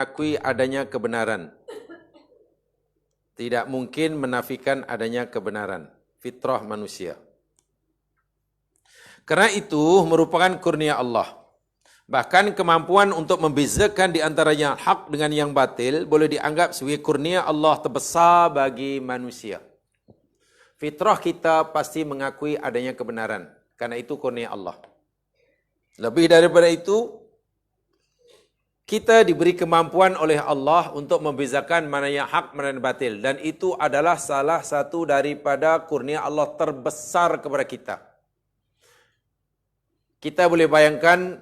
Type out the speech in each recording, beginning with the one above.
mengakui adanya kebenaran. Tidak mungkin menafikan adanya kebenaran. Fitrah manusia. Karena itu merupakan kurnia Allah. Bahkan kemampuan untuk membezakan di antara yang hak dengan yang batil boleh dianggap sebagai kurnia Allah terbesar bagi manusia. Fitrah kita pasti mengakui adanya kebenaran. Karena itu kurnia Allah. Lebih daripada itu, kita diberi kemampuan oleh Allah untuk membezakan mana yang hak, mana yang batil. Dan itu adalah salah satu daripada kurnia Allah terbesar kepada kita. Kita boleh bayangkan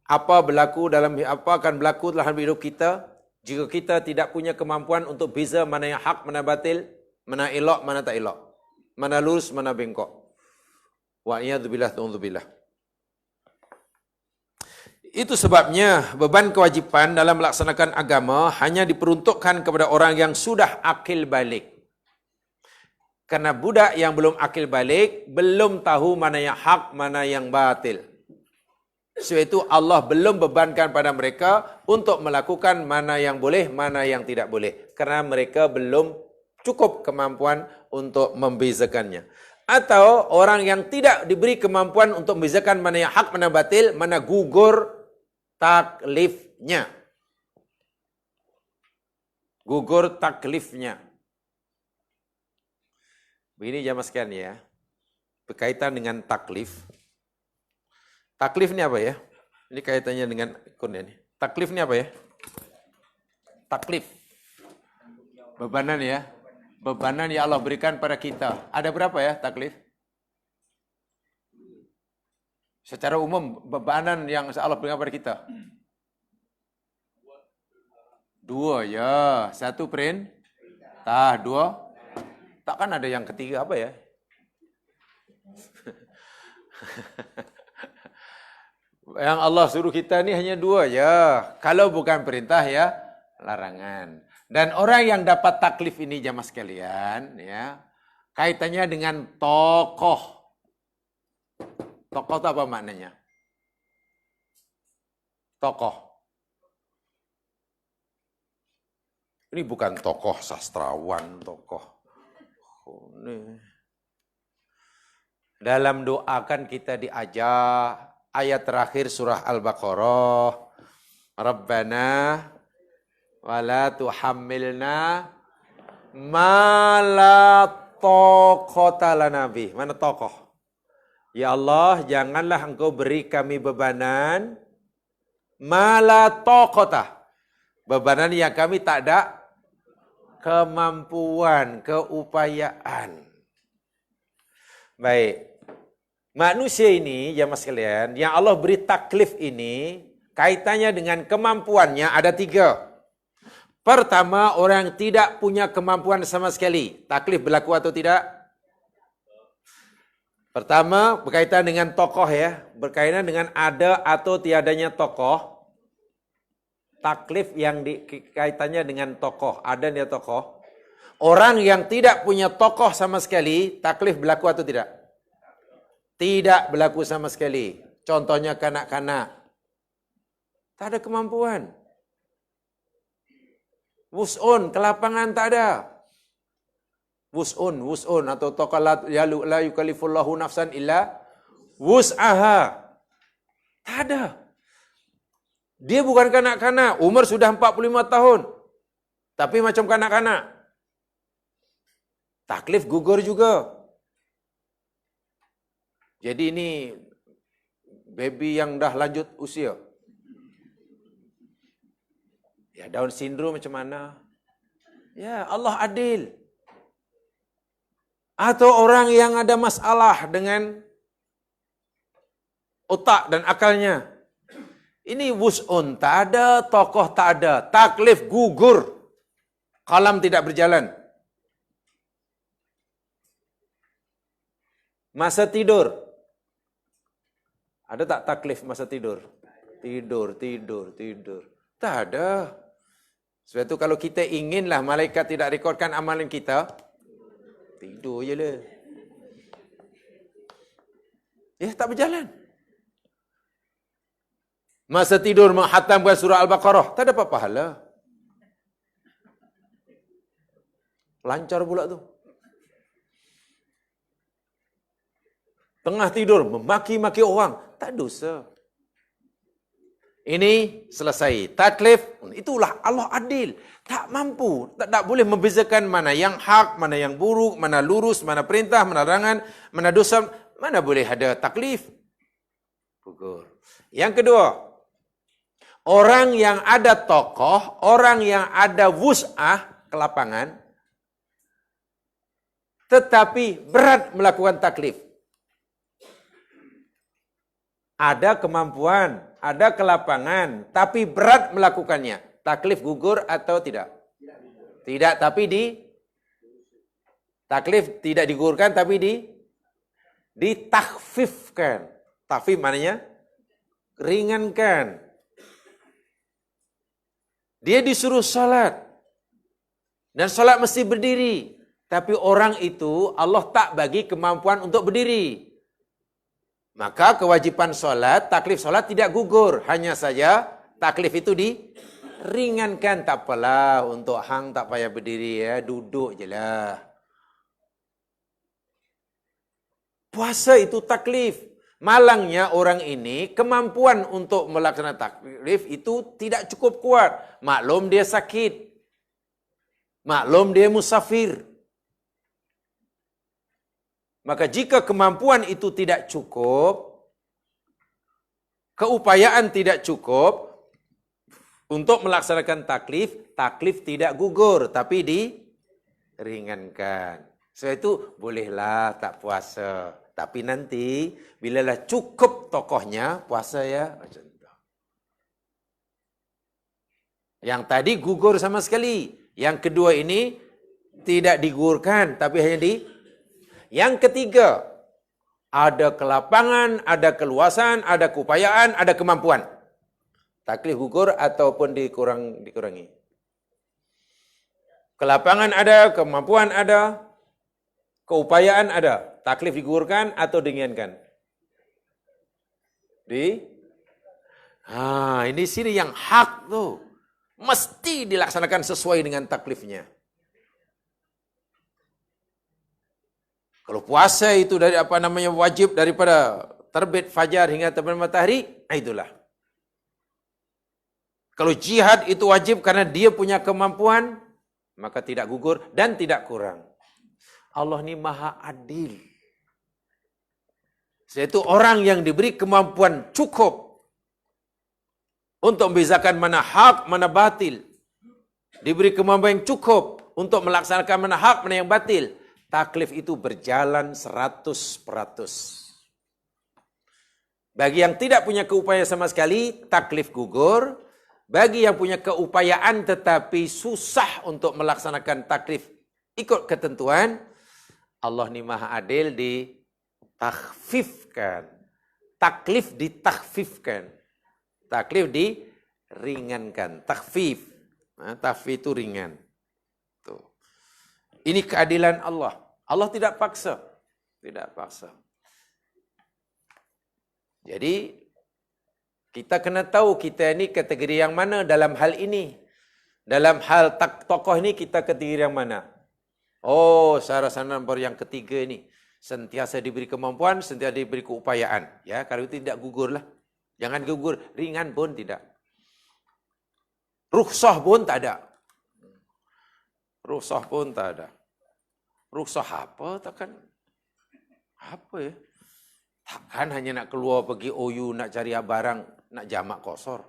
apa akan berlaku dalam hidup kita jika kita tidak punya kemampuan untuk beza mana yang hak, mana batil, mana elok, mana tak elok. Mana lurus, mana bengkok. Wa'iyadzubillah, ta'udzubillah. Itu sebabnya beban kewajipan dalam melaksanakan agama hanya diperuntukkan kepada orang yang sudah akil balik. Karena budak yang belum akil balik, belum tahu mana yang hak, mana yang batil. Sebab itu Allah belum bebankan pada mereka untuk melakukan mana yang boleh, mana yang tidak boleh. Karena mereka belum cukup kemampuan untuk membezakannya. Atau orang yang tidak diberi kemampuan untuk membezakan mana yang hak, mana batil, mana gugur taklifnya. Gugur taklifnya. Begini jamaah sekalian ya. Berkaitan dengan taklif. Taklif ini apa ya? Ini kaitannya dengan kurnia ini. Taklif ini apa ya? Taklif. Bebanan ya. Bebanan yang Allah berikan pada kita. Ada berapa ya taklif? Secara umum, bebanan yang Allah berikan pada kita. 2 ya. 1 perintah, 2. Takkan ada yang ketiga apa ya? Yang Allah suruh kita ni hanya 2 ya. Kalau bukan perintah ya, larangan. Dan orang yang dapat taklif ini jamaah sekalian, ya, kaitannya dengan tokoh. Tokoh itu apa maknanya? Tokoh. Ini bukan tokoh sastrawan, tokoh. Dalam doa kan kita diajak ayat terakhir surah Al-Baqarah. Rabbana wala tuhammilna ma la taqata lana bih. Mana tokoh? Ya Allah, janganlah engkau beri kami bebanan ma la taqata. Bebanan yang kami tak ada kemampuan, keupayaan. Baik. Manusia ini, jamaah sekalian, yang Allah beri taklif ini, kaitannya dengan kemampuannya ada 3. Pertama, orang yang tidak punya kemampuan sama sekali. Taklif berlaku atau tidak? Pertama, berkaitan dengan tokoh ya. Berkaitan dengan ada atau tiadanya tokoh. Taklif yang kaitannya dengan tokoh. Ada dia tokoh. Orang yang tidak punya tokoh sama sekali, taklif berlaku atau tidak? Tidak berlaku sama sekali. Contohnya kanak-kanak. Tak ada kemampuan. Wus'un, ke lapangan tak ada. Wus'un atau tokoh la yukallifullahu nafsan illa wus'aha. Tak ada. Dia bukan kanak-kanak, umur sudah 45 tahun. Tapi macam kanak-kanak. Taklif gugur juga. Jadi ini baby yang dah lanjut usia. Ya, Down syndrome macam mana? Ya, Allah adil. Atau orang yang ada masalah dengan otak dan akalnya. Ini wus'un tak ada, tokoh tak ada. Taklif gugur. Kalam tidak berjalan. Masa tidur. Ada tak taklif masa tidur? Tidur. Tak ada. Sebab itu kalau kita inginlah malaikat tidak rekodkan amalan kita, tidur je lah. Ya, tak berjalan. Masa tidur menghatamkan surah Al-Baqarah, tak dapat pahala. Lancar pula tu. Tengah tidur memaki-maki orang, tak dosa. Ini selesai. Taklif, itulah Allah adil. Tak mampu, tak boleh membezakan mana yang hak, mana yang buruk, mana lurus, mana perintah, mana larangan, mana dosa, mana boleh ada taklif. Gugur. Yang kedua, orang yang ada tokoh, orang yang ada wus'ah, kelapangan, tetapi berat melakukan taklif. Ada kemampuan, ada kelapangan, tapi berat melakukannya. Taklif gugur atau tidak? Tidak, tapi taklif tidak digugurkan, tapi ditakhfifkan. Takhfif maknanya ringankan. Dia disuruh salat. Dan salat mesti berdiri. Tapi orang itu Allah tak bagi kemampuan untuk berdiri. Maka kewajiban solat, taklif solat tidak gugur. Hanya saja taklif itu diringankan. Tak apalah, untuk hang tak payah berdiri ya, duduk je lah. Puasa itu taklif. Malangnya orang ini, kemampuan untuk melaksanakan taklif itu tidak cukup kuat. Maklum dia sakit. Maklum dia musafir. Maka jika kemampuan itu tidak cukup, keupayaan tidak cukup untuk melaksanakan taklif, taklif tidak gugur, tapi diringankan. Sebab itu bolehlah tak puasa. Tapi nanti, bilalah cukup tokohnya, puasa ya. Macam itu. Yang tadi gugur sama sekali. Yang kedua ini tidak digugurkan, tapi hanya Yang ketiga, ada kelapangan, ada keluasan, ada keupayaan, ada kemampuan. Taklif gugur ataupun dikurangi. Kelapangan ada, kemampuan ada, keupayaan ada. Taklif digugurkan atau diringankan? Ini sini yang hak tu. Mesti dilaksanakan sesuai dengan taklifnya. Kalau puasa itu dari wajib daripada terbit fajar hingga terbit matahari, itulah. Kalau jihad itu wajib karena dia punya kemampuan, maka tidak gugur dan tidak kurang. Allah ni maha adil. Yaitu orang yang diberi kemampuan cukup untuk membezakan mana hak, mana batil. Diberi kemampuan yang cukup untuk melaksanakan mana hak, mana yang batil. Taklif itu berjalan 100%. Bagi yang tidak punya keupayaan sama sekali, taklif gugur. Bagi yang punya keupayaan tetapi susah untuk melaksanakan taklif ikut ketentuan, Allah ni maha adil ditakhfifkan. Taklif ditakhfifkan. Taklif diringankan. Takhfif. Takhfif itu ringan. Ini keadilan Allah. Allah tidak paksa. Tidak paksa. Jadi, kita kena tahu kita ini kategori yang mana dalam hal ini. Dalam hal tokoh ini kita kategori yang mana. Oh, Sarasana nomor yang ketiga ini. Sentiasa diberi kemampuan, sentiasa diberi keupayaan. Ya, kalau itu tidak gugur lah. Jangan gugur, ringan pun tidak. Rukhsah pun tak ada. Rukhsah pun tak ada. Rukhsah apa? Takkan apa ya? Takkan hanya nak keluar pergi OU, nak cari barang, nak jamak kosor.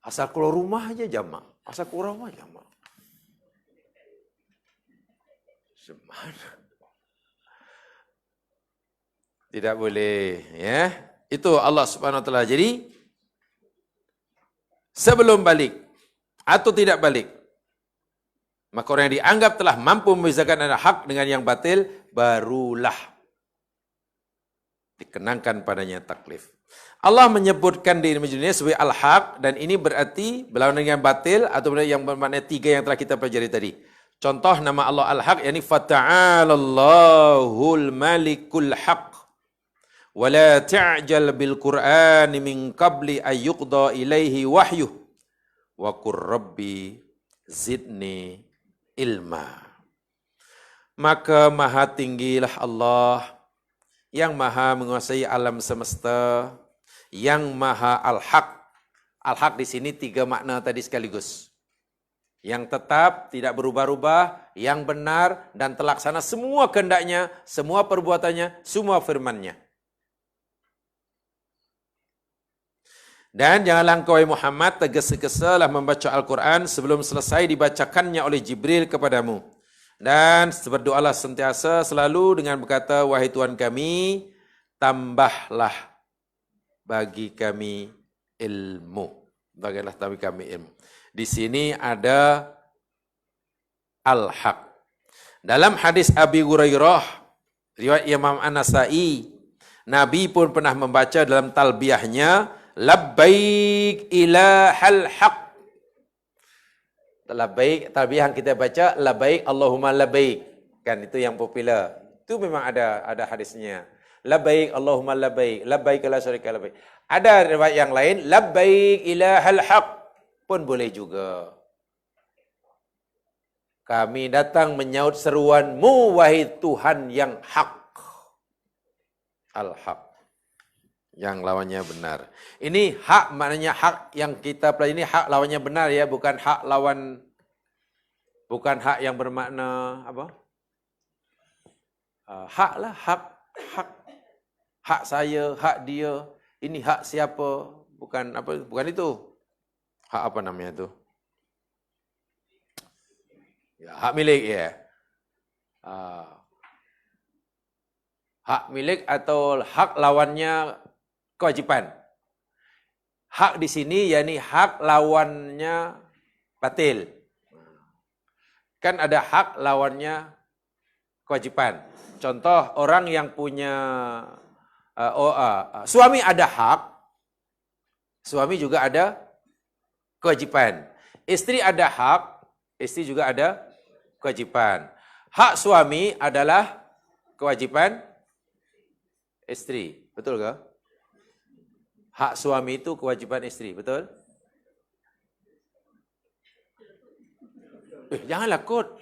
Asal keluar rumah aja jamak. Asal keluar rumah jamak. Semana? Tidak boleh. Ya, itu Allah Subhanahu Wa Taala. Jadi, sebelum balik atau tidak balik, maka orang yang dianggap telah mampu membezakan antara hak dengan yang batil, barulah dikenangkan padanya taklif. Allah menyebutkan di dunia sebagai al-haq, dan ini berarti berlawanan dengan batil atau yang bermakna tiga yang telah kita pelajari tadi. Contoh nama Allah al-haq, yakni fata'alallahul malikul haq Wala ta'jal bil Qur'ani min qabli ay yuqda ilaihi wahyuh wa qur rabbi zidni ilma. Maka maha tinggilah Allah yang maha menguasai alam semesta, yang maha al-haq. Al-haq di sini 3 makna tadi sekaligus. Yang tetap, tidak berubah-ubah, yang benar dan terlaksana semua kehendaknya, semua perbuatannya, semua firman-Nya. Dan janganlah engkau Muhammad tergesa-gesalah membaca Al-Quran sebelum selesai dibacakannya oleh Jibril kepadamu. Dan berdoalah sentiasa selalu dengan berkata, wahai Tuhan kami, tambahlah bagi kami ilmu. Bagaimana bagi kami ilmu. Di sini ada al-haq. Dalam hadis Abi Hurairah, riwayat Imam An-Nasai, Nabi pun pernah membaca dalam talbiyahnya, labbaik ilahal haq. Labbaik, talbiyah yang kita baca, labbaik Allahumma labbaik. Kan itu yang popular. Itu memang ada hadisnya. Labbaik Allahumma labbaik, labbaik la syarika labbaik. Ada riwayat yang lain, labbaik ilahal haq pun boleh juga. Kami datang menyaut seruanmu, wahai Tuhan yang hak. Al-haq. Yang lawannya benar. Ini hak maknanya hak yang kita pelajari ini hak lawannya benar ya, bukan hak lawan, bukan hak yang bermakna apa? Hak lah, hak. Hak saya, hak dia. Ini hak siapa? Bukan apa? Bukan itu. Hak apa namanya itu? Ya, hak milik ya. Hak milik atau hak lawannya kewajiban. Hak di sini yakni hak lawannya batil. Kan ada hak lawannya kewajiban. Contoh orang yang punya suami ada hak, suami juga ada kewajiban. Istri ada hak, istri juga ada kewajiban. Hak suami adalah kewajiban istri. Betul ke? Hak suami itu kewajiban istri. Betul? Janganlah kot.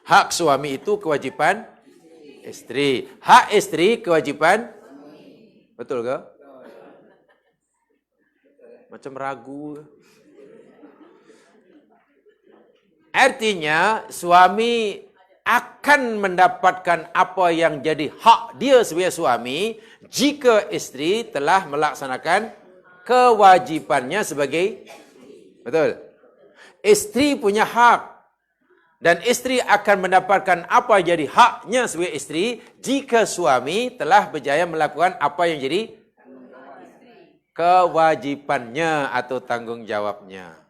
Hak suami itu kewajiban istri. Hak istri kewajiban. Betul ke? Macam ragu. Artinya suami akan mendapatkan apa yang jadi hak dia sebagai suami jika istri telah melaksanakan kewajibannya sebagai, betul. Istri punya hak dan istri akan mendapatkan apa yang jadi haknya sebagai istri jika suami telah berjaya melakukan apa yang jadi kewajibannya atau tanggungjawabnya.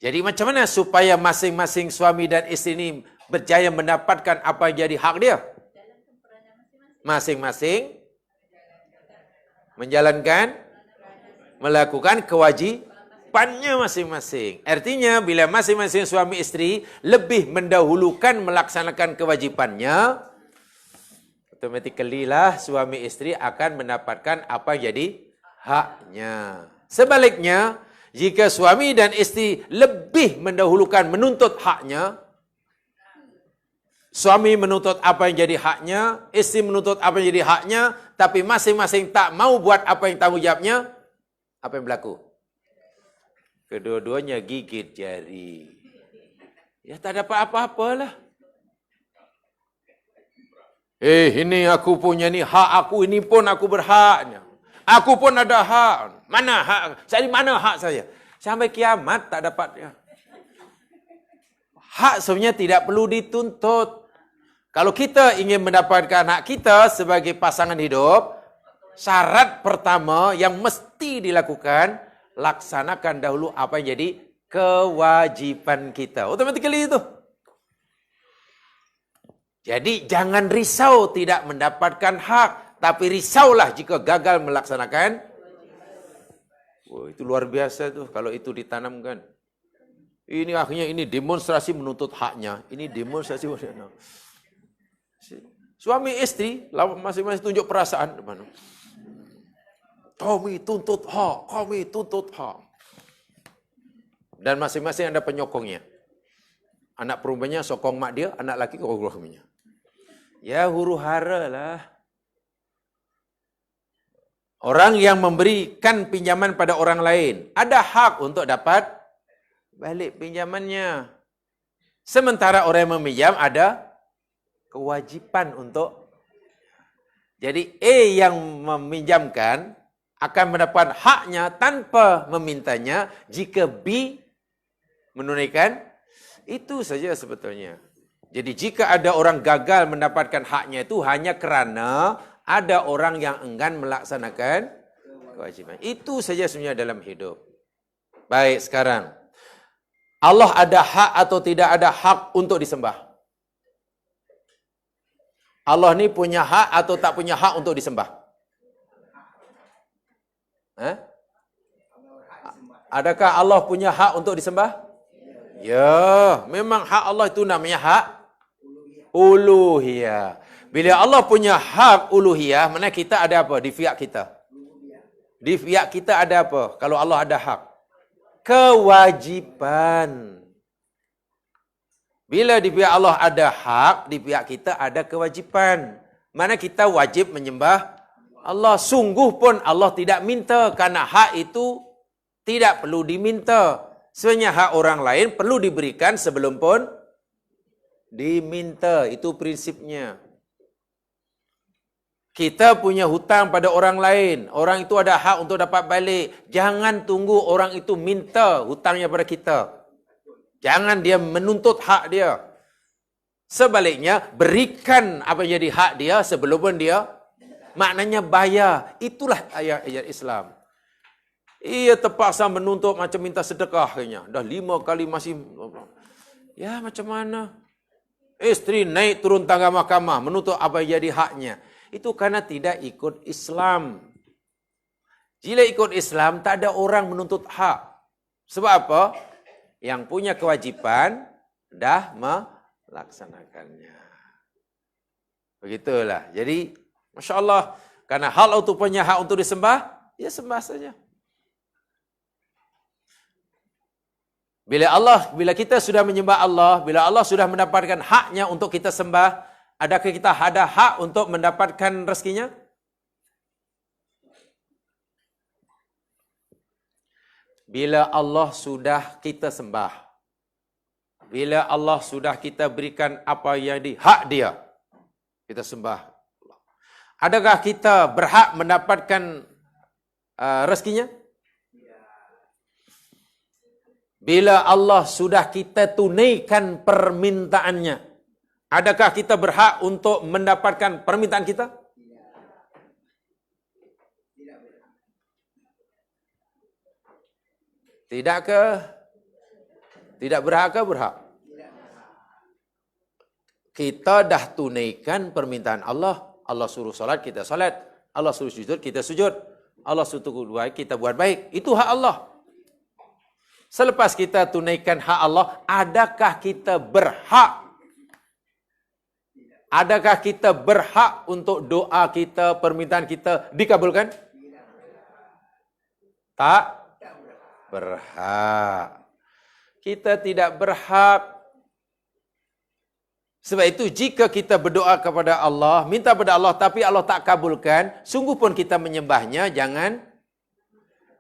Jadi macam mana supaya masing-masing suami dan istri ini berjaya mendapatkan apa yang jadi hak dia? Masing-masing menjalankan, melakukan kewajibannya masing-masing. Artinya bila masing-masing suami istri lebih mendahulukan melaksanakan kewajibannya, automatically lah suami istri akan mendapatkan apa yang jadi haknya. Sebaliknya, jika suami dan istri lebih mendahulukan menuntut haknya, suami menuntut apa yang jadi haknya, istri menuntut apa yang jadi haknya, tapi masing-masing tak mau buat apa yang tanggungjawabnya, apa yang berlaku? Kedua-duanya gigit jari. Ya tak dapat apa-apalah. Ini aku punya ni hak aku, ini pun aku berhaknya. Aku pun ada hak. Mana hak? Saya mana hak saya? Sampai kiamat tak dapat. Hak sebenarnya tidak perlu dituntut. Kalau kita ingin mendapatkan hak kita sebagai pasangan hidup, syarat pertama yang mesti dilakukan, laksanakan dahulu apa yang jadi kewajiban kita. Automatically itu. Jadi jangan risau tidak mendapatkan hak, tapi risaulah jika gagal melaksanakan. Wah, itu luar biasa tuh kalau itu ditanamkan. Ini akhirnya ini demonstrasi menuntut haknya, ini demonstrasi. Suami isteri masing-masing tunjuk perasaan mana. Kami tuntut hak, kami tuntut hak. Dan masing-masing ada penyokongnya. Anak perempuannya sokong mak dia, anak laki sokong suaminya. Ya huru-hara lah. Orang yang memberikan pinjaman pada orang lain ada hak untuk dapat balik pinjamannya. Sementara orang yang meminjam ada kewajiban untuk. Jadi A yang meminjamkan akan mendapat haknya tanpa memintanya jika B menunaikan. Itu saja sebetulnya. Jadi jika ada orang gagal mendapatkan haknya itu hanya kerana ada orang yang enggan melaksanakan kewajiban. Itu saja sebenarnya dalam hidup. Baik, sekarang. Allah ada hak atau tidak ada hak untuk disembah? Allah ni punya hak atau tak punya hak untuk disembah? Adakah Allah punya hak untuk disembah? Ya, memang hak Allah itu namanya hak uluhiyah. Bila Allah punya hak uluhiyah, mana kita ada apa di pihak kita? Di pihak kita ada apa kalau Allah ada hak? Kewajiban. Bila di pihak Allah ada hak, di pihak kita ada kewajiban. Mana kita wajib menyembah Allah. Sungguh pun Allah tidak minta, karena hak itu tidak perlu diminta. Sebenarnya hak orang lain perlu diberikan sebelum pun diminta. Itu prinsipnya. Kita punya hutang pada orang lain. Orang itu ada hak untuk dapat balik. Jangan tunggu orang itu minta hutangnya pada kita. Jangan dia menuntut hak dia. Sebaliknya, berikan apa yang jadi hak dia sebelum pun dia. Maknanya bayar. Itulah ayat-ayat Islam. Ia terpaksa menuntut macam minta sedekah kayaknya. Dah 5 kali masih. Ya macam mana? Isteri naik turun tangga mahkamah menuntut apa yang jadi haknya. Itu karena tidak ikut Islam. Jika ikut Islam, tak ada orang menuntut hak. Sebab apa? Yang punya kewajipan dah melaksanakannya. Begitulah. Jadi, Masya Allah, karena hal itu punya hak untuk disembah, ya sembah saja. Bila kita sudah menyembah Allah, bila Allah sudah mendapatkan haknya untuk kita sembah, adakah kita ada hak untuk mendapatkan rezekinya? Bila Allah sudah kita sembah, bila Allah sudah kita berikan apa yang di hak dia, kita sembah. Adakah kita berhak mendapatkan rezekinya? Bila Allah sudah kita tunaikan permintaannya, adakah kita berhak untuk mendapatkan permintaan kita? Tidakkah? Tidak berhakkah? Berhak. Kita dah tunaikan permintaan Allah. Allah suruh salat, kita salat. Allah suruh sujud, kita sujud. Allah suruh buat baik, kita buat baik. Itu hak Allah. Selepas kita tunaikan hak Allah, adakah kita berhak? Adakah kita berhak untuk doa kita, permintaan kita dikabulkan? Tak berhak. Kita tidak berhak. Sebab itu jika kita berdoa kepada Allah, minta kepada Allah tapi Allah tak kabulkan, sungguh pun kita menyembahnya, jangan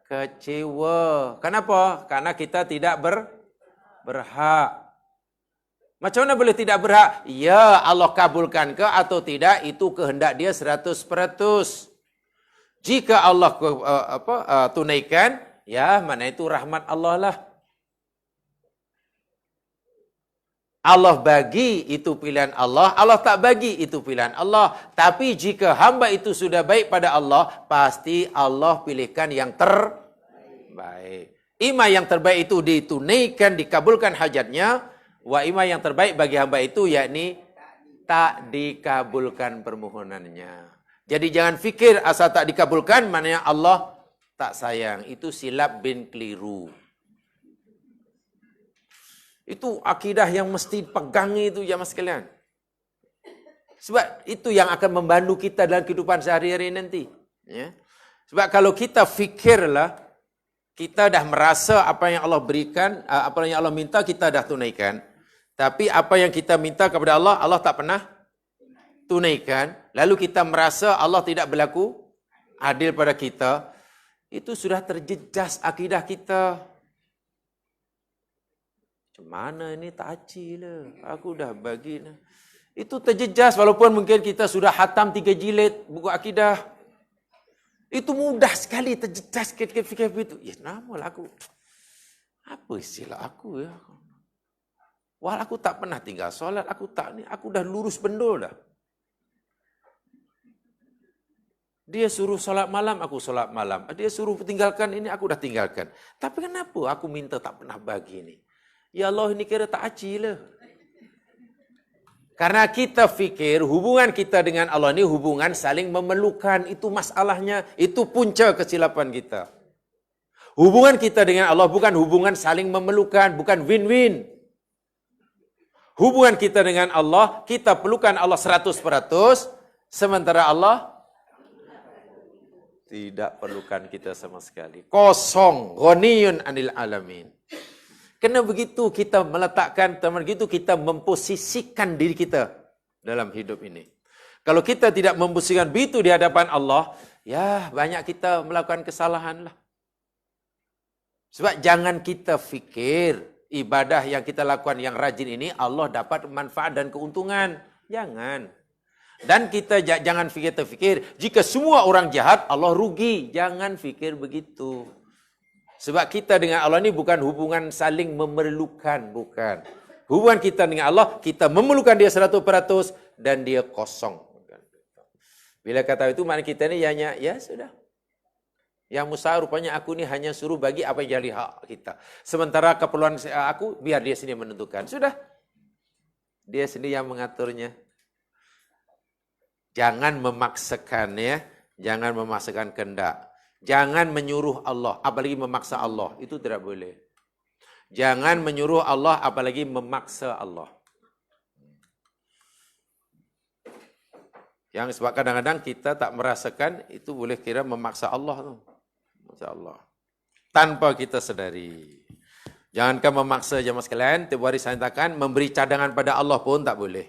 kecewa. Kenapa? Karena kita tidak berhak. Macam mana boleh tidak berhak? Ya, Allah kabulkan ke atau tidak, itu kehendak dia 100%. Jika Allah tunaikan, ya mana itu rahmat Allah lah. Allah bagi, itu pilihan Allah. Allah tak bagi, itu pilihan Allah. Tapi jika hamba itu sudah baik pada Allah, pasti Allah pilihkan yang terbaik. Ima yang terbaik itu ditunaikan, dikabulkan hajatnya. Wa ima yang terbaik bagi hamba itu, yakni tak dikabulkan permohonannya. Jadi jangan fikir asal tak dikabulkan, maknanya Allah tak sayang. Itu silap bin keliru. Itu akidah yang mesti pegang itu jamaah sekalian. Sebab itu yang akan membantu kita dalam kehidupan sehari-hari nanti. Ya. Sebab kalau kita fikirlah, kita dah merasa apa yang Allah berikan, apa yang Allah minta kita dah tunaikan. Tapi apa yang kita minta kepada Allah, Allah tak pernah tunaikan. Lalu kita merasa Allah tidak berlaku adil pada kita. Itu sudah terjejas akidah kita. Macam mana ini tak aci lah. Aku dah bagi. Itu terjejas walaupun mungkin kita sudah hatam 3 jilid buku akidah. Itu mudah sekali terjejas fikir itu. Ya namalah aku. Apa istilah aku ya? Wal aku tak pernah tinggal solat, aku dah lurus bendul dah. Dia suruh solat malam, aku solat malam. Dia suruh tinggalkan ini, aku dah tinggalkan. Tapi kenapa aku minta tak pernah bagi ni? Ya Allah, ini kira tak aci lah. Karena kita fikir hubungan kita dengan Allah ini hubungan saling memerlukan. Itu masalahnya, itu punca kesilapan kita. Hubungan kita dengan Allah bukan hubungan saling memerlukan, bukan win-win. Hubungan kita dengan Allah, kita perlukan Allah 100%, sementara Allah tidak perlukan kita sama sekali. Kosong, ghaniyun anil alamin. Kena begitu kita meletakkan, begitu kita memposisikan diri kita dalam hidup ini. Kalau kita tidak memposisikan begitu di hadapan Allah, ya banyak kita melakukan kesalahan lah. Sebab jangan kita fikir ibadah yang kita lakukan yang rajin ini Allah dapat manfaat dan keuntungan. Jangan. Dan kita jangan fikir, jika semua orang jahat Allah rugi. Jangan fikir begitu. Sebab kita dengan Allah ini bukan hubungan saling memerlukan, bukan. Hubungan kita dengan Allah, kita memerlukan dia 100% dan dia kosong. Bila kata itu makna kita ni hanya, ya sudah. Yang Musa rupanya aku ni hanya suruh bagi apa yang jadi hak kita. Sementara keperluan aku, biar dia sendiri menentukan. Sudah. Dia sendiri yang mengaturnya. Jangan memaksakan ya. Jangan memaksakan kehendak. Jangan menyuruh Allah, apalagi memaksa Allah. Itu tidak boleh. Jangan menyuruh Allah, apalagi memaksa Allah. Yang sebab kadang-kadang kita tak merasakan, itu boleh kira memaksa Allah. Memaksa Allah. Tanpa kita sedari. Jangankan memaksa jemaah sekalian, tiap hari saya katakan, memberi cadangan pada Allah pun tak boleh.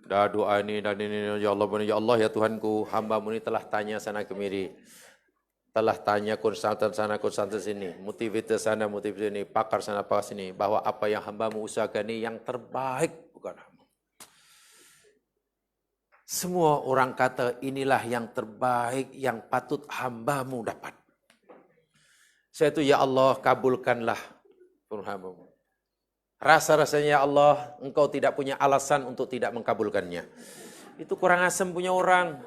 Dah doa ini, dah ini, ya Allah, ya Tuhanku, hamba-Mu ini telah tanya sana kemiri. Telah tanya konsultan sana, konsultan sini. Motivator sana, motivator sini. Pakar sana, pakar sini. Bahawa apa yang hamba-Mu usahakan ini yang terbaik, bukan hamba. Semua orang kata inilah yang terbaik, yang patut hamba-Mu dapat. Saya itu, ya Allah, kabulkanlah hamba-Mu. Rasa-rasanya ya Allah, engkau tidak punya alasan untuk tidak mengkabulkannya. Itu kurang asam punya orang.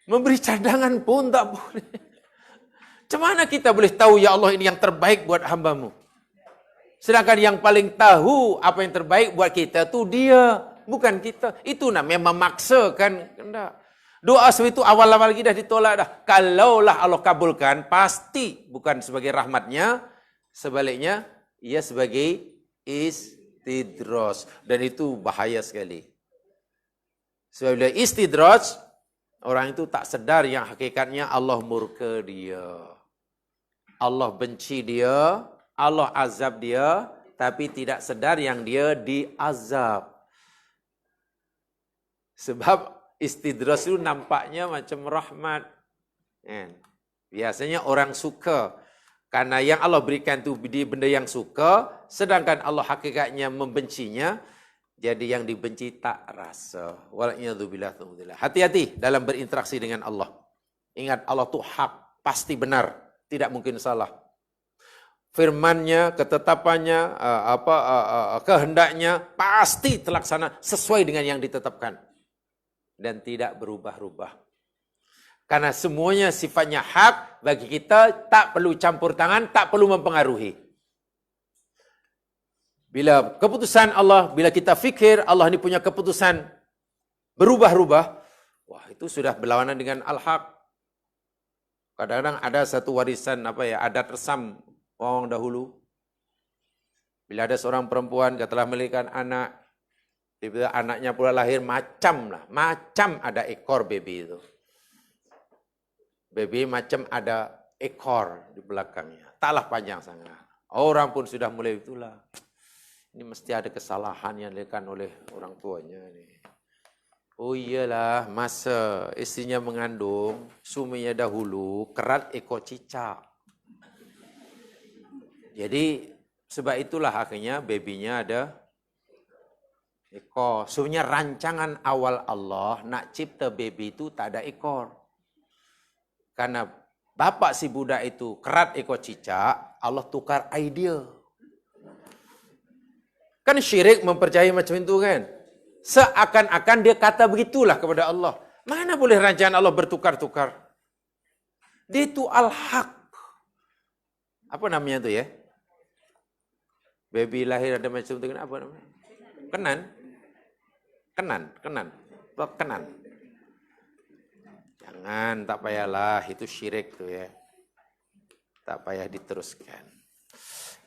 Memberi cadangan pun tak boleh. Macam mana kita boleh tahu ya Allah ini yang terbaik buat hamba-Mu? Sedangkan yang paling tahu apa yang terbaik buat kita tu dia, bukan kita. Itu namanya memaksakan. Doa seperti itu awal-awal kita ditolak dah. Kalaulah Allah kabulkan, pasti bukan sebagai rahmatnya, sebaliknya ia sebagai istidroj. Dan itu bahaya sekali. Sebab bila istidroj, orang itu tak sedar yang hakikatnya Allah murka dia. Allah benci dia, Allah azab dia, tapi tidak sedar yang dia diazab. Sebab istidroj itu nampaknya macam rahmat. Biasanya orang suka. Karena yang Allah berikan itu benda yang suka, sedangkan Allah hakikatnya membencinya, jadi yang dibenci tak rasa. Wala'iyadzubillah. Hati-hati dalam berinteraksi dengan Allah. Ingat Allah itu hak, pasti benar, tidak mungkin salah. Firman-Nya, ketetapannya, kehendaknya pasti terlaksana sesuai dengan yang ditetapkan dan tidak berubah-ubah. Karena semuanya sifatnya hak, bagi kita tak perlu campur tangan, tak perlu mempengaruhi. Bila keputusan Allah, bila kita fikir Allah ini punya keputusan berubah-ubah, wah itu sudah berlawanan dengan al-haq. Kadang-kadang ada satu warisan adat resam orang dahulu. Bila ada seorang perempuan yang telah melahirkan anak, tiba-tiba anaknya pula lahir macam ada ekor baby itu. Baby macam ada ekor di belakangnya. Taklah panjang sangat. Orang pun sudah mulai itulah. Ini mesti ada kesalahan yang dilakukan oleh orang tuanya ni. Oh iyalah, masa istrinya mengandung, suaminya dahulu kerat ekor cicak. Jadi sebab itulah akhirnya babynya ada ekor. Sebenarnya rancangan awal Allah nak cipta baby itu tak ada ekor. Karena bapak si budak itu kerat ekor cicak, Allah tukar idea. Kan syirik mempercayai macam itu kan? Seakan-akan dia kata begitulah kepada Allah. Mana boleh rancangan Allah bertukar-tukar? Dia itu al-haq. Apa namanya tu ya? Baby lahir ada macam tu, apa namanya? Kenan. Jangan, tak payahlah, itu syirik tu ya. Tak payah diteruskan.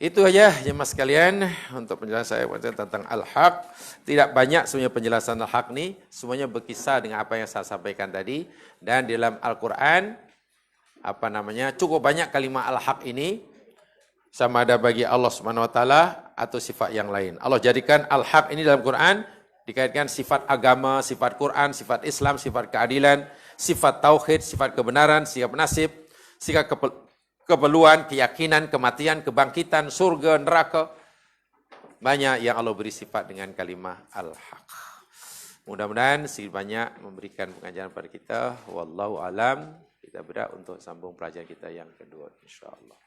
Itu aja jemaah sekalian untuk penjelasan saya tentang al-haq. Tidak banyak sebenarnya penjelasan al-haq ni, semuanya berkisar dengan apa yang saya sampaikan tadi, dan di dalam Al-Quran cukup banyak kalimat al-haq ini sama ada bagi Allah Subhanahu wa taala atau sifat yang lain. Allah jadikan al-haq ini dalam Quran dikaitkan sifat agama, sifat Quran, sifat Islam, sifat keadilan, sifat tauhid, sifat kebenaran, sifat nasib, sifat keperluan, keyakinan, kematian, kebangkitan, surga, neraka. Banyak yang Allah beri sifat dengan kalimah al-haq. Mudah-mudahan sedikit banyak memberikan pengajaran pada kita. Wallahu alam. Kita berdoa untuk sambung pelajaran kita yang kedua, insya-Allah.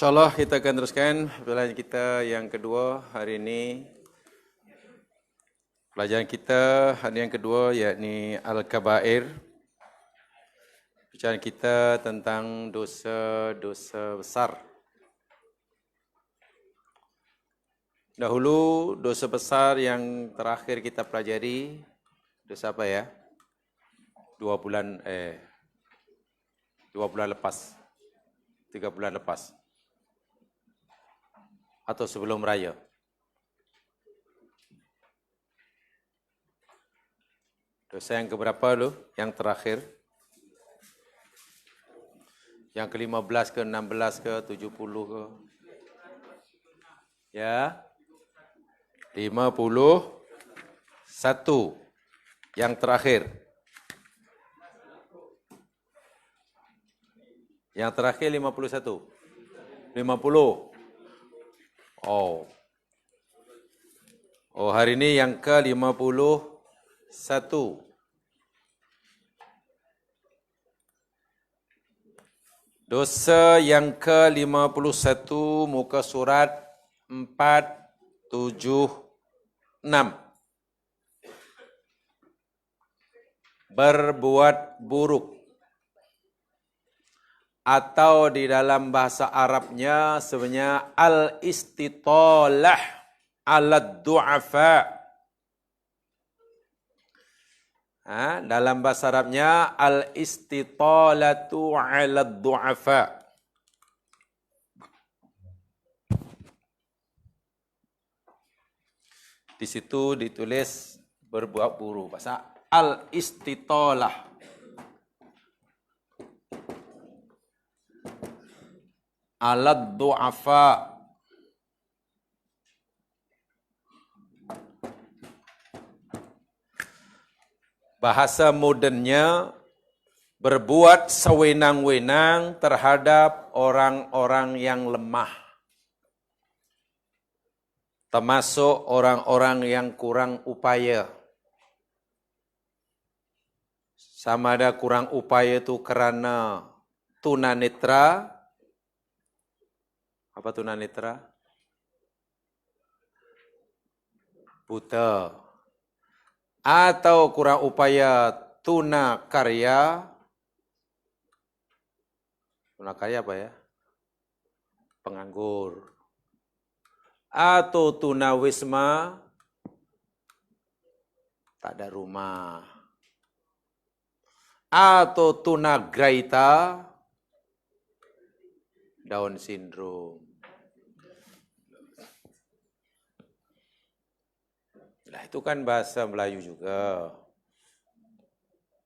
InsyaAllah kita akan teruskan pelajaran kita yang kedua hari ini. Pelajaran kita hari yang kedua yakni Al-Kabair. Pelajaran kita tentang dosa-dosa besar. Dahulu dosa besar yang terakhir kita pelajari, dosa apa ya? 2 bulan lepas. 3 bulan lepas. Atau sebelum raya. Dosa yang keberapa dulu? Yang terakhir? Yang ke-15 ke 16 ke 70 ke? Ya. 51. Yang terakhir. Yang terakhir 51. 50. Oh, hari ini yang ke-51. Dosa yang ke-51 muka surat 476. Berbuat buruk. Atau di dalam bahasa Arabnya sebenarnya al-istitalah ala-du'afa. Dalam bahasa Arabnya al-istitalatu ala-du'afa. Di situ ditulis berbuat buruk. Bahasa al-istitalah. Alad du'afa. Bahasa modernnya berbuat sewenang-wenang terhadap orang-orang yang lemah. Termasuk orang-orang yang kurang upaya. Sama ada kurang upaya itu karena tunanetra. Apa tunanetra? Buta. Atau kurang upaya tuna karya. Tuna karya apa ya? Penganggur. Atau tuna wisma. Tak ada rumah. Atau tuna graita. Down syndrome. Lah itu kan bahasa Melayu juga.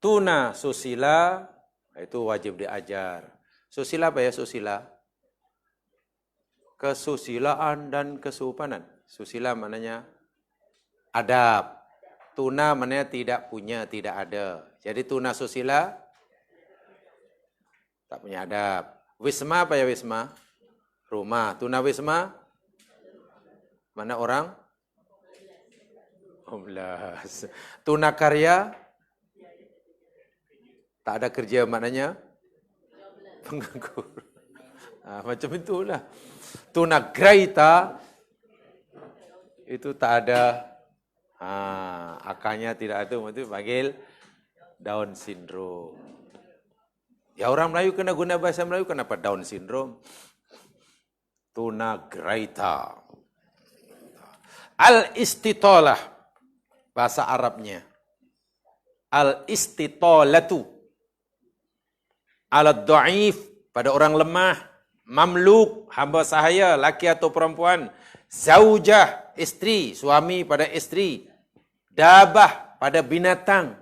Tuna susila itu wajib diajar. Susila apa ya susila? Kesusilaan dan kesopanan. Susila maknanya adab. Tuna maknanya tidak punya, tidak ada. Jadi tuna susila tak punya adab. Wisma apa ya wisma? Rumah. Tuna wisma? Mana orang? 12. Tuna karya? Tak ada kerja maknanya? Penganggur. Macam itulah. Tuna graita itu tak ada akarnya tidak ada, itu panggil Down syndrome. Ya orang Melayu kena guna bahasa Melayu, kenapa Down syndrome? Tuna graita. Al-istitolah. Bahasa Arabnya. Al-istitolatu. Al-da'if. Pada orang lemah. Mamluk. Hamba sahaya. Laki atau perempuan. Zaujah. Isteri. Suami pada isteri. Dabah. Pada binatang.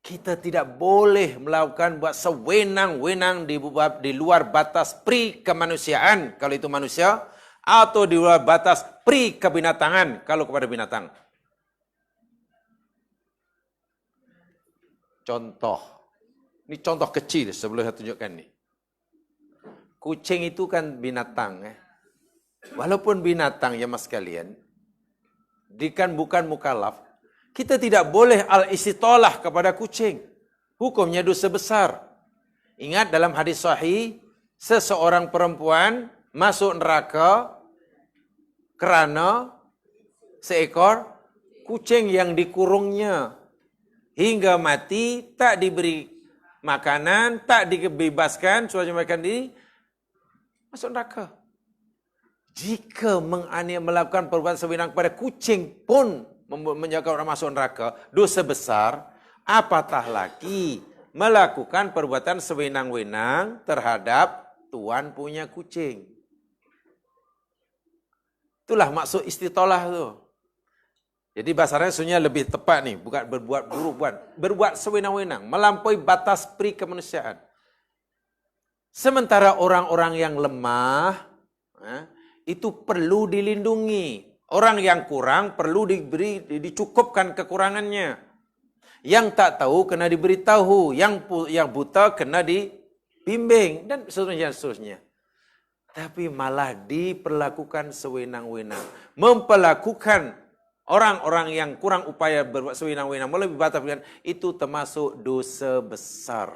Kita tidak boleh melakukan buat sewenang-wenang di luar batas pri kemanusiaan. Kalau itu manusia. Atau di luar batas pri kebinatangan. Kalau kepada binatang. Contoh. Ini contoh kecil sebelum saya tunjukkan ni. Kucing itu kan binatang. Walaupun binatang ya mas kalian. Kan bukan mukallaf. Kita tidak boleh al-istitolah kepada kucing. Hukumnya dosa besar. Ingat dalam hadis sahih. Seseorang perempuan masuk neraka. Kerana seekor kucing yang dikurungnya. Hingga mati, tak diberi makanan, tak dibebaskan, suatu makan di masuk neraka. Jika melakukan perbuatan sewenang kepada kucing pun menyebabkan orang masuk neraka, dosa besar, apatah lagi melakukan perbuatan sewenang-wenang terhadap tuan punya kucing. Itulah maksud istitolah tu. Jadi bahasanya sebenarnya lebih tepat ni, bukan berbuat buruk, berbuat sewenang-wenang, melampaui batas pri kemanusiaan. Sementara orang-orang yang lemah itu perlu dilindungi. Orang yang kurang perlu dicukupkan kekurangannya. Yang tak tahu kena diberitahu, yang buta kena dibimbing dan seterusnya. Tapi malah diperlakukan sewenang-wenang, memperlakukan orang-orang yang kurang upaya berbuat sewenang-wenang melalui batas itu termasuk dosa besar.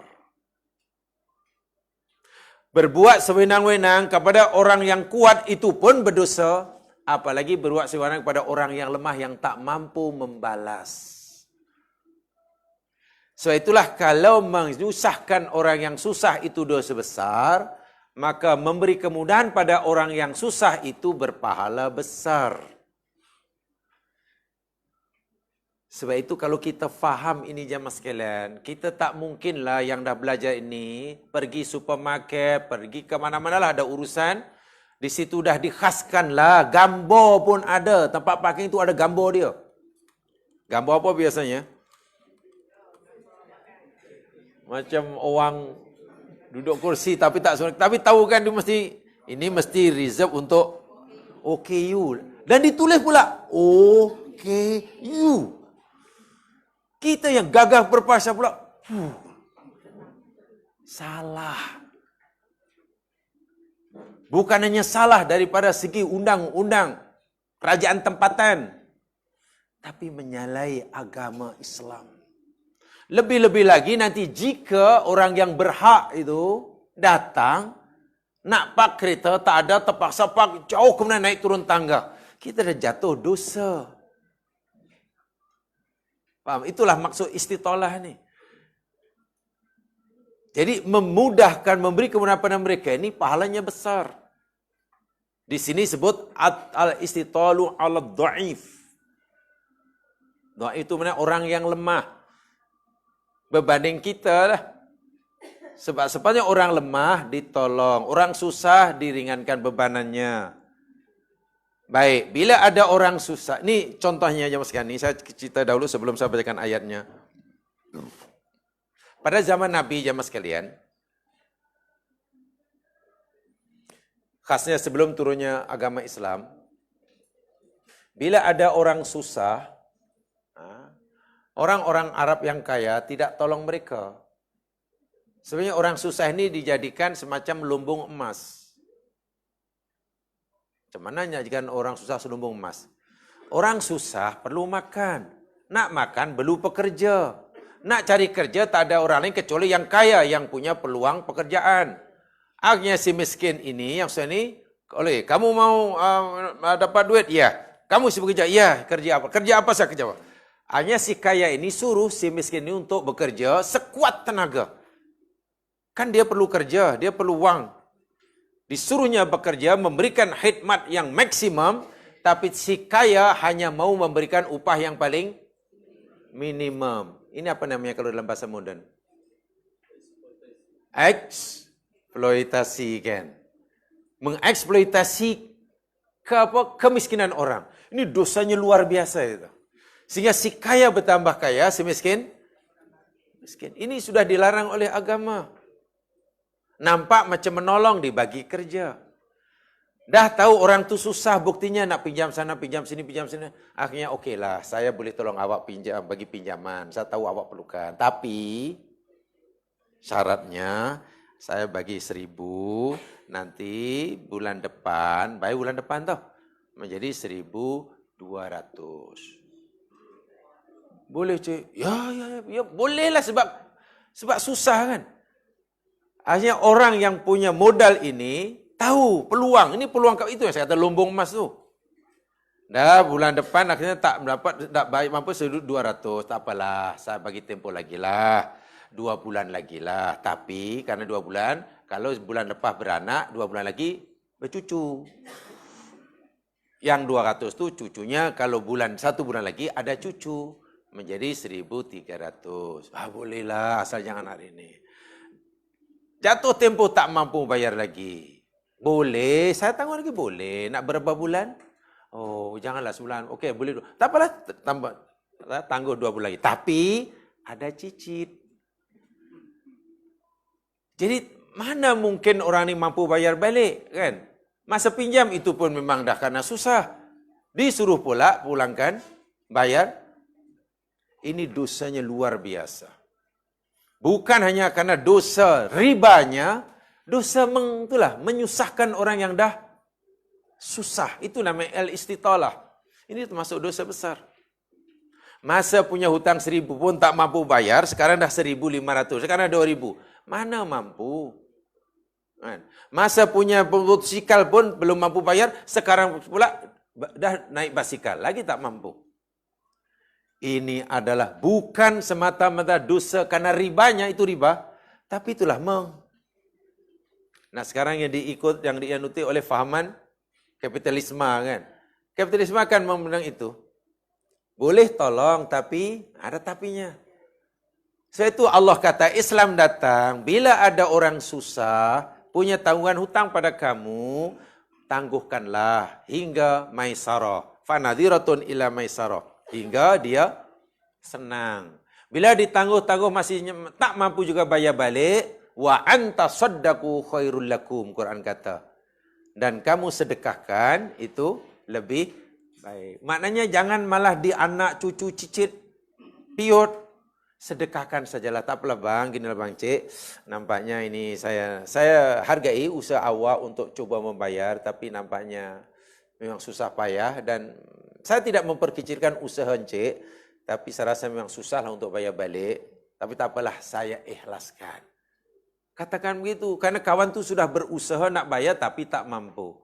Berbuat sewenang-wenang kepada orang yang kuat itu pun berdosa, apalagi berbuat sewenang kepada orang yang lemah yang tak mampu membalas. So itulah kalau menyusahkan orang yang susah itu dosa besar, maka memberi kemudahan pada orang yang susah itu berpahala besar. Sebab itu kalau kita faham ini jemaah sekalian, kita tak mungkinlah yang dah belajar ini, pergi supermarket, pergi ke mana-mana lah ada urusan, di situ dah dikhaskan lah, gambar pun ada, tempat parking itu ada gambar dia. Gambar apa biasanya? Macam orang duduk kursi tapi tak suara, tapi tahu kan dia ini mesti reserve untuk OKU. Dan ditulis pula OKU. Kita yang gagah berpasya pula. Salah. Bukan hanya salah daripada segi undang-undang kerajaan tempatan. Tapi menyalahi agama Islam. Lebih-lebih lagi nanti jika orang yang berhak itu datang. Nak park kereta tak ada, terpaksa park jauh kemudian naik turun tangga. Kita dah jatuh dosa. Faham? Itulah maksud istitolah ni. Jadi memudahkan, memberi kemudahan pada mereka ini pahalanya besar. Di sini sebut al-istitalu ala dhaif. Dhaif itu maknanya orang yang lemah. Berbanding kita lah. Sebab sepatutnya orang lemah ditolong, orang susah diringankan bebanannya. Baik, bila ada orang susah. Ini contohnya jemaah sekalian. Ini saya cerita dahulu sebelum saya bacakan ayatnya. Pada zaman Nabi jemaah sekalian, khasnya sebelum turunnya agama Islam, bila ada orang susah, orang-orang Arab yang kaya tidak tolong mereka. Sebenarnya orang susah ini dijadikan semacam lumbung emas. Macam mana jadikan orang susah selumbung emas? Orang susah perlu makan. Nak makan perlu pekerja. Nak cari kerja tak ada orang lain kecuali yang kaya yang punya peluang pekerjaan. Akhirnya si miskin ini, yang susah ini, kamu mau dapat duit? Ya. Kamu si bekerja? Ya. Kerja apa? Kerja apa saya kerja? Hanya si kaya ini suruh si miskin ini untuk bekerja sekuat tenaga. Kan dia perlu kerja, dia perlu uang. Disuruhnya bekerja, memberikan khidmat yang maksimum, tapi si kaya hanya mau memberikan upah yang paling minimum. Ini apa namanya kalau dalam bahasa moden? Eksploitasi kan. Mengeksploitasi kemiskinan orang. Ini dosanya luar biasa itu. Sehingga si kaya bertambah kaya, si miskin miskin. Ini sudah dilarang oleh agama. Nampak macam menolong, dibagi kerja. Dah tahu orang tu susah, buktinya nak pinjam sana, pinjam sini, pinjam sini. Akhirnya okeylah, saya boleh tolong awak pinjam, bagi pinjaman. Saya tahu awak perlukan. Tapi syaratnya saya bagi 1,000, nanti bulan depan, baik bulan depan tau, menjadi 1,200. Boleh cik? Ya, bolehlah sebab susah kan. Akhirnya orang yang punya modal ini tahu peluang. Ini peluang itu yang saya kata lumbung emas tu. Dah bulan depan akhirnya tak baik mampu 1,200. Tak apalah, saya bagi tempoh lagi lah. 2 bulan lagi lah. Tapi karena 2 bulan, kalau bulan lepas beranak, 2 bulan lagi bercucu. Yang 200 tu cucunya kalau 1 bulan lagi ada cucu. Menjadi 1,300. Bolehlah asal jangan hari ini. Jatuh tempoh tak mampu bayar lagi. Boleh, saya tangguh lagi boleh. Nak berapa bulan? Oh, janganlah sebulan. Okey, boleh. Tak apalah, tangguh 2 bulan lagi. Tapi, ada cicit. Jadi, mana mungkin orang ini mampu bayar balik, kan? Masa pinjam itu pun memang dah karena susah. Disuruh pula pulangkan, bayar. Ini dosanya luar biasa. Bukan hanya karena dosa ribanya, dosa menyusahkan orang yang dah susah. Itu namanya al-istitalah. Ini termasuk dosa besar. Masa punya hutang 1,000 pun tak mampu bayar, sekarang dah 1,500, sekarang 2,000. Mana mampu? Masa punya motosikal pun belum mampu bayar, sekarang pula dah naik basikal, lagi tak mampu. Ini adalah bukan semata-mata dosa karena ribanya itu riba, tapi itulah Nah sekarang yang dianuti oleh fahaman kapitalisme kan. Kapitalisme akan memandang itu. Boleh tolong tapi ada tapinya. Sebab itu Allah kata Islam datang bila ada orang susah, punya tanggungan hutang pada kamu, tangguhkanlah hingga maisarah. Fanadhiratun ila maisarah. Hingga dia senang. Bila ditangguh-tangguh masih tak mampu juga bayar balik, wa anta saddaqu khairul lakum, Quran kata. Dan kamu sedekahkan itu lebih baik. Maknanya jangan malah di anak cucu cicit piut. Sedekahkan sajalah, tak apalah bang, ginilah bang cik. Nampaknya ini saya hargai usaha awak untuk coba membayar, tapi nampaknya memang susah payah dan saya tidak memperkecilkan usaha encik, tapi saya rasa memang susahlah untuk bayar balik. Tapi tak apalah, saya ikhlaskan. Katakan begitu, karena kawan tu sudah berusaha nak bayar tapi tak mampu.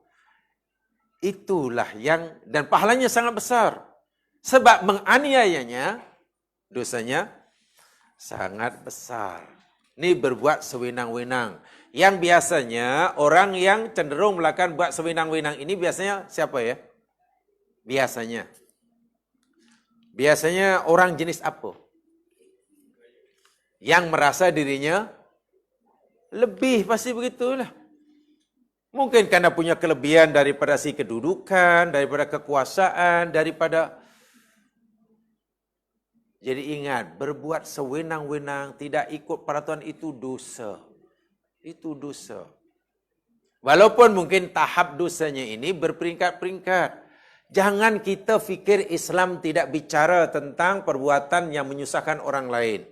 Itulah dan pahalanya sangat besar. Sebab menganiayanya, dosanya sangat besar. Ini berbuat sewenang-wenang. Yang biasanya, orang yang cenderung melakukan buat sewenang-wenang ini biasanya siapa ya? Biasanya orang jenis apa? Yang merasa dirinya lebih, pasti begitulah. Mungkin karena punya kelebihan daripada si kedudukan, daripada kekuasaan, daripada... Jadi ingat, berbuat sewenang-wenang, tidak ikut peraturan itu dosa. Itu dosa. Walaupun mungkin tahap dosanya ini berperingkat-peringkat. Jangan kita fikir Islam tidak bicara tentang perbuatan yang menyusahkan orang lain.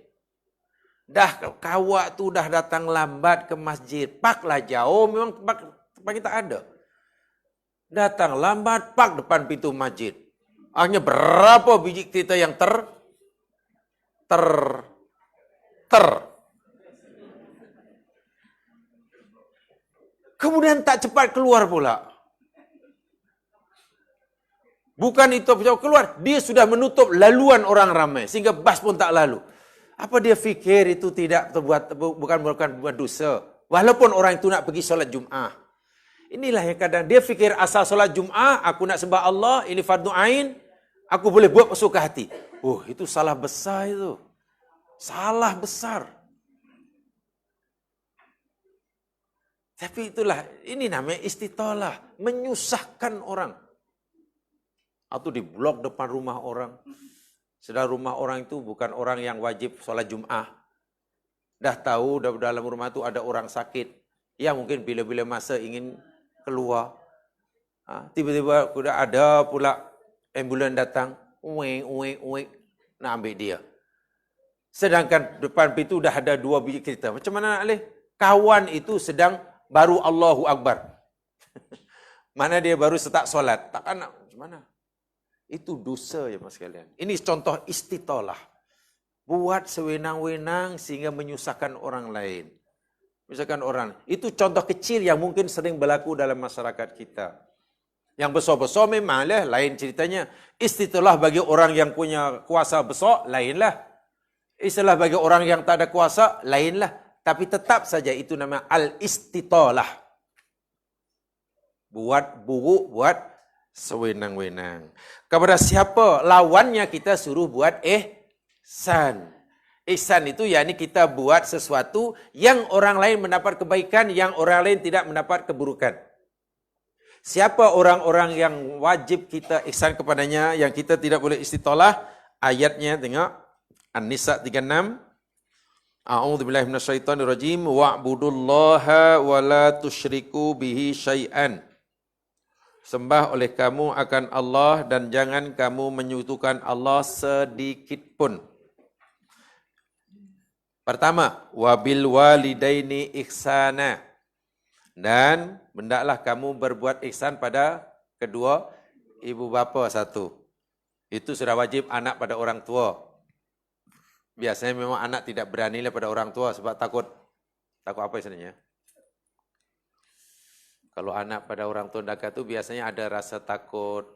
Dah kawak tu dah datang lambat ke masjid, paklah jauh, memang tempat kita ada. Datang lambat, pak depan pintu masjid. Akhirnya berapa biji kita yang Kemudian tak cepat keluar pula. Bukan itu keluar, dia sudah menutup laluan orang ramai sehingga bas pun tak lalu. Apa dia fikir itu tidak terbuat, bukan buat dosa? Walaupun orang itu nak pergi solat Jum'ah. Inilah yang kadang dia fikir asal solat Jum'ah, aku nak sembah Allah, ini fardu ain, aku boleh buat suka hati. Oh, itu salah besar itu. Salah besar. Tapi itulah, ini namanya istitolah, menyusahkan orang. Atau di blok depan rumah orang. Sedang rumah orang itu bukan orang yang wajib sholat Jum'ah. Dah tahu dalam rumah itu ada orang sakit. Ya mungkin bila-bila masa ingin keluar. Tiba-tiba sudah ada pula ambulan datang. Uek, nak ambil dia. Sedangkan depan pintu dah ada 2 biji kereta. Macam mana nak boleh? Kawan itu sedang baru Allahu Akbar. Mana dia baru start solat. Takkan nak, macam mana? Itu dosa ya mas sekalian. Ini contoh istitolah. Buat sewenang-wenang sehingga menyusahkan orang lain. Misalkan orang. Itu contoh kecil yang mungkin sering berlaku dalam masyarakat kita. Yang besar-besar memanglah lain ceritanya. Istitolah bagi orang yang punya kuasa besar, lainlah. Istilah bagi orang yang tak ada kuasa, lainlah. Tapi tetap saja itu nama al-istitolah. Buat buruk, buat sewenang-wenang. Kepada siapa lawannya kita suruh buat ihsan. Ihsan itu yakni kita buat sesuatu yang orang lain mendapat kebaikan, yang orang lain tidak mendapat keburukan. Siapa orang-orang yang wajib kita ihsan kepadanya, yang kita tidak boleh istitolah? Ayatnya tengok. An-Nisa 36. A'udzubillahi minasyaitonirrajim. Wa'budullaha wa la tusyriku bihi syai'an. Sembah oleh kamu akan Allah dan jangan kamu menyekutukan Allah sedikit pun. Pertama, wabil walidaini ihsana. Dan hendaklah kamu berbuat ihsan pada kedua ibu bapa satu. Itu sudah wajib anak pada orang tua. Biasanya memang anak tidak beranilah pada orang tua sebab takut apa istilahnya? Kalau anak pada orang tua derhaka tu biasanya ada rasa takut.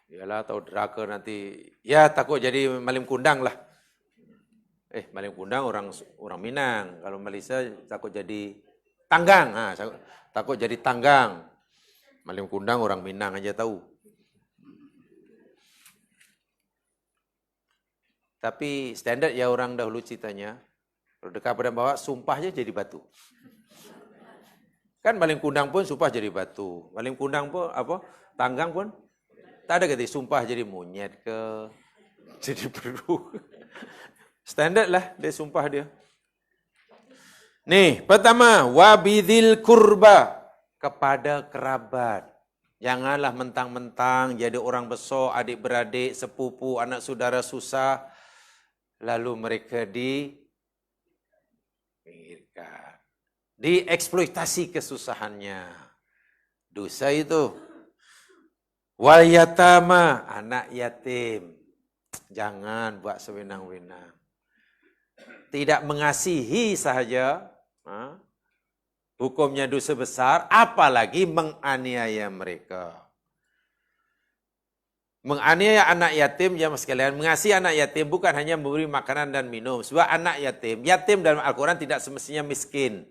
Yalah tahu derhaka nanti. Ya takut jadi maling kundang lah. Maling kundang orang Minang. Kalau Malaysia takut jadi tanggang. Takut jadi tanggang. Maling kundang orang Minang aja tahu. Tapi standard ya orang dahulu ceritanya, kalau dekat pada bawah, sumpah je jadi batu. Kan maling kundang pun sumpah jadi batu. Maling kundang pun tanggang pun, tak ada kata sumpah jadi monyet ke, jadi beru. Standard lah dia sumpah dia. Nih, pertama, wabidil kurba, kepada kerabat. Janganlah mentang-mentang jadi orang besar, adik-beradik, sepupu, anak saudara susah, lalu mereka dieksploitasi kesusahannya. Dosa itu. Wal yatama, anak yatim. Jangan buat sewenang-wenang. Tidak mengasihi sahaja, hukumnya dosa besar, apalagi menganiaya mereka. Menganiaya anak yatim, jemaah sekalian, mengasihi anak yatim bukan hanya memberi makanan dan minum. Sebab anak yatim dalam Al-Quran tidak semestinya miskin.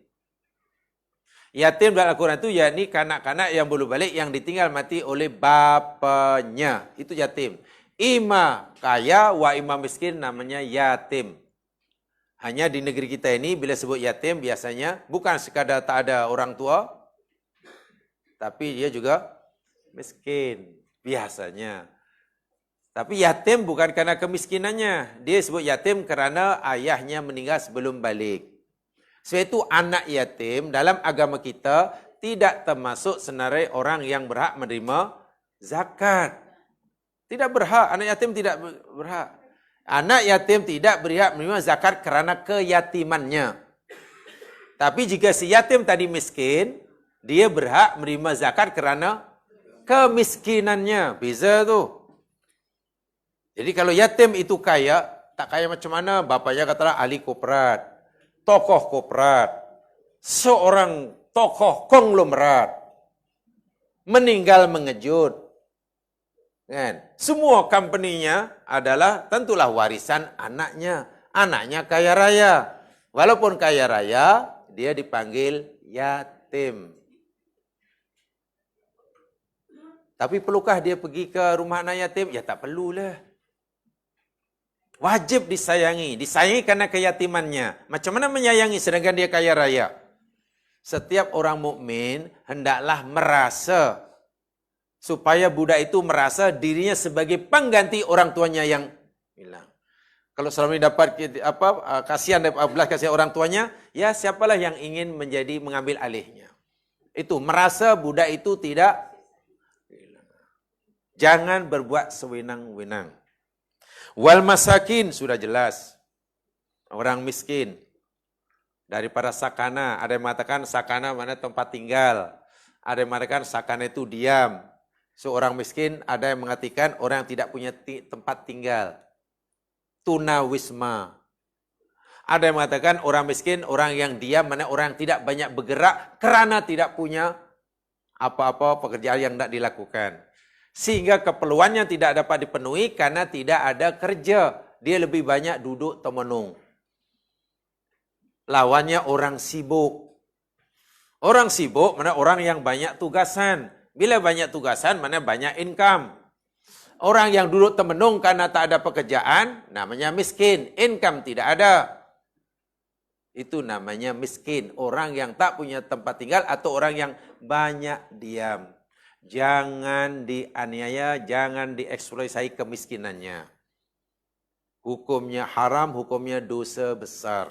Yatim dalam Al-Quran itu yakni kanak-kanak yang belum balik, yang ditinggal mati oleh bapanya. Itu yatim. Ima kaya wa ima miskin namanya yatim. Hanya di negeri kita ini bila sebut yatim biasanya bukan sekadar tak ada orang tua, tapi dia juga miskin biasanya. Tapi yatim bukan karena kemiskinannya. Dia sebut yatim kerana ayahnya meninggal sebelum balik. Sebab itu anak yatim dalam agama kita tidak termasuk senarai orang yang berhak menerima zakat. Tidak berhak, anak yatim tidak berhak. Anak yatim tidak berhak menerima zakat kerana keyatimannya. Tapi jika si yatim tadi miskin, dia berhak menerima zakat kerana kemiskinannya. Beza tu. Jadi kalau yatim itu kaya, tak kaya macam mana? Bapaknya katalah ahli korporat, tokoh korporat, seorang tokoh konglomerat, meninggal mengejut. Kan? Semua company-nya adalah tentulah warisan anaknya. Anaknya kaya raya. Walaupun kaya raya, dia dipanggil yatim. Tapi perlukah dia pergi ke rumah anak yatim? Ya tak perlulah. Wajib disayangi. Disayangi karena keyatimannya. Macam mana menyayangi sedangkan dia kaya raya? Setiap orang mukmin hendaklah merasa supaya budak itu merasa dirinya sebagai pengganti orang tuanya yang hilang. Kalau selama ini dapat kasihan belas kasihan orang tuanya, ya siapalah yang ingin mengambil alihnya. Itu merasa budak itu tidak hilang. Jangan berbuat sewenang-wenang. Wal masakin sudah jelas. Orang miskin. Daripada sakana, ada yang mengatakan sakana mana tempat tinggal. Ada yang mengatakan sakana itu diam. Seorang miskin, ada yang mengatakan orang yang tidak punya tempat tinggal. Tunawisma. Ada yang mengatakan orang miskin, orang yang diam, mana orang yang tidak banyak bergerak kerana tidak punya apa-apa pekerjaan yang tidak dilakukan. Sehingga keperluannya tidak dapat dipenuhi karena tidak ada kerja. Dia lebih banyak duduk termenung. Lawannya orang sibuk. Orang sibuk mana orang yang banyak tugasan. Bila banyak tugasan, mana banyak income. Orang yang duduk termenung karena tak ada pekerjaan, namanya miskin. Income tidak ada. Itu namanya miskin. Orang yang tak punya tempat tinggal atau orang yang banyak diam. Jangan dianiaya, jangan dieksploitasi kemiskinannya. Hukumnya haram, hukumnya dosa besar.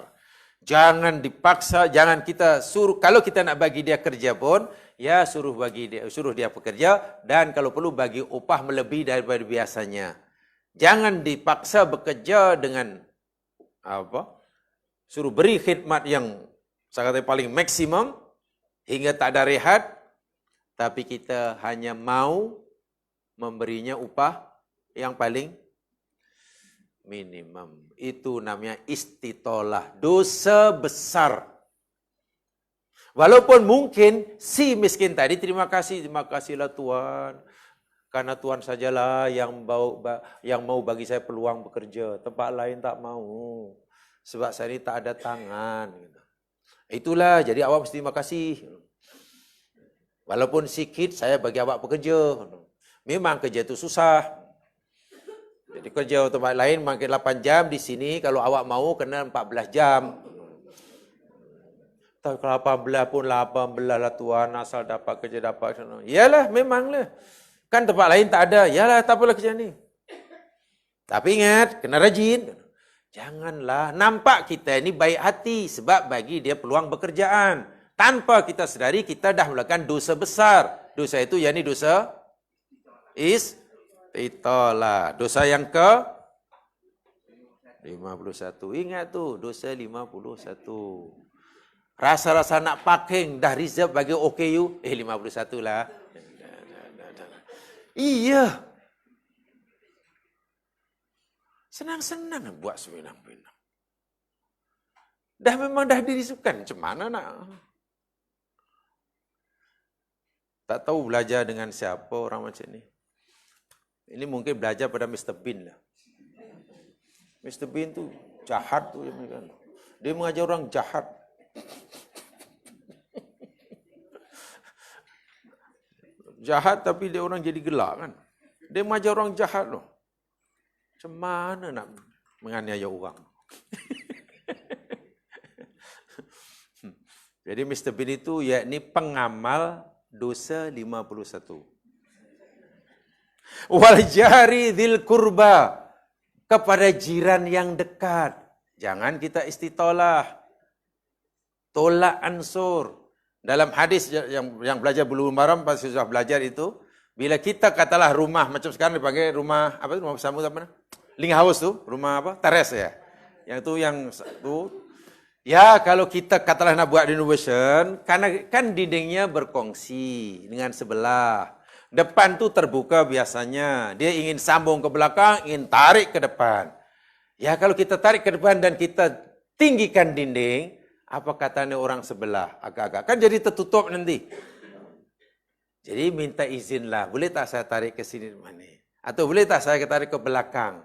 Jangan dipaksa, jangan kita suruh. Kalau kita nak bagi dia kerja pun, ya suruh dia bekerja dan kalau perlu bagi upah melebihi daripada biasanya. Jangan dipaksa bekerja dengan suruh beri khidmat yang saya kata paling maksimum hingga tak ada rehat, tapi kita hanya mau memberinya upah yang paling minimum. Itu namanya istitolah, dosa besar. Walaupun mungkin si miskin tadi terima kasihlah Tuhan. Karena Tuhan sajalah yang mau bagi saya peluang bekerja. Tempat lain tak mau. Sebab saya ini tak ada tangan. Itulah, jadi awak mesti terima kasih. Walaupun sikit saya bagi awak bekerja. Memang kerja itu susah. Jadi kerja tempat lain makin 8 jam, di sini kalau awak mau kena 14 jam. Kalau 18 pun 18 lah Tuhan, asal dapat kerja dapat. Yalah, memanglah. Kan tempat lain tak ada. Yalah, tak apalah kerja ni. Tapi ingat, kena rajin. Janganlah nampak kita ini baik hati sebab bagi dia peluang pekerjaan. Tanpa kita sedari, kita dah melakukan dosa besar. Dosa itu yakni dosa istitolah. Dosa yang ke 51. Ingat tu, dosa 51. Rasa-rasa nak parking dah reserve bagi OKU, 51 lah. Iya. Senang-senang buat sewenang-wenang. Memang dah dirisukan, macam mana nak? Tak tahu belajar dengan siapa orang macam ni. Ini mungkin belajar pada Mr. Bean lah. Mr. Bean tu jahat tu. Dia mengajar orang jahat. Jahat tapi dia orang jadi gelak kan. Dia mengajar orang jahat loh. Macam mana nak menganiaya orang? Jadi Mr. Bean itu yakni pengamal dosa 51. Wal jari dzil kurba, kepada jiran yang dekat. Jangan kita istitolah. Tolak ansur. Dalam hadis yang belajar Bulughul Maram pasti sudah belajar itu, bila kita katalah rumah macam sekarang dipanggil rumah apa itu, rumah bersama apa? Link house tu, rumah apa? Teres ya. Yang tu yang tu. Ya, kalau kita katalah nak buat renovation, karena kan dindingnya berkongsi dengan sebelah. Depan tu terbuka biasanya. Dia ingin sambung ke belakang, ingin tarik ke depan. Ya, kalau kita tarik ke depan dan kita tinggikan dinding, apa katanya orang sebelah? Agak-agak. Kan jadi tertutup nanti. Jadi minta izinlah. Boleh tak saya tarik ke sini? Mana? Atau boleh tak saya tarik ke belakang?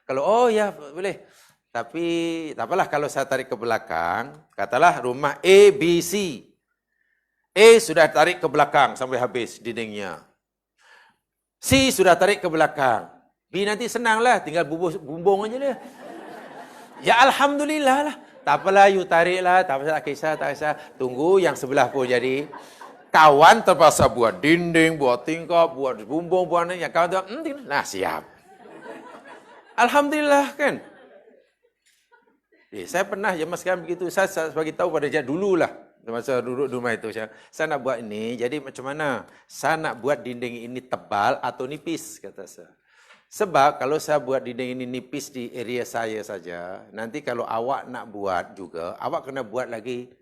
Kalau, oh ya boleh. Tapi tak apalah kalau saya tarik ke belakang. Katalah rumah A, B, C. A sudah tarik ke belakang sampai habis dindingnya. C sudah tarik ke belakang. B nanti senanglah, tinggal bumbung aja dia. Ya Alhamdulillah lah. Tak apalah, you tariklah. Tak apa, tak kisah. Tunggu yang sebelah pun jadi. Kawan terpaksa buat dinding, buat tingkap, buat bumbung, buat yang kawan tu, nah siap. Alhamdulillah kan. Saya pernah zaman sekarang begitu. Saya bagi tahu pada dululah. Masa duduk di rumah itu. Saya nak buat ini, jadi macam mana? Saya nak buat dinding ini tebal atau nipis, kata saya. Sebab kalau saya buat dinding ini nipis di area saya saja, nanti kalau awak nak buat juga, awak kena buat lagi.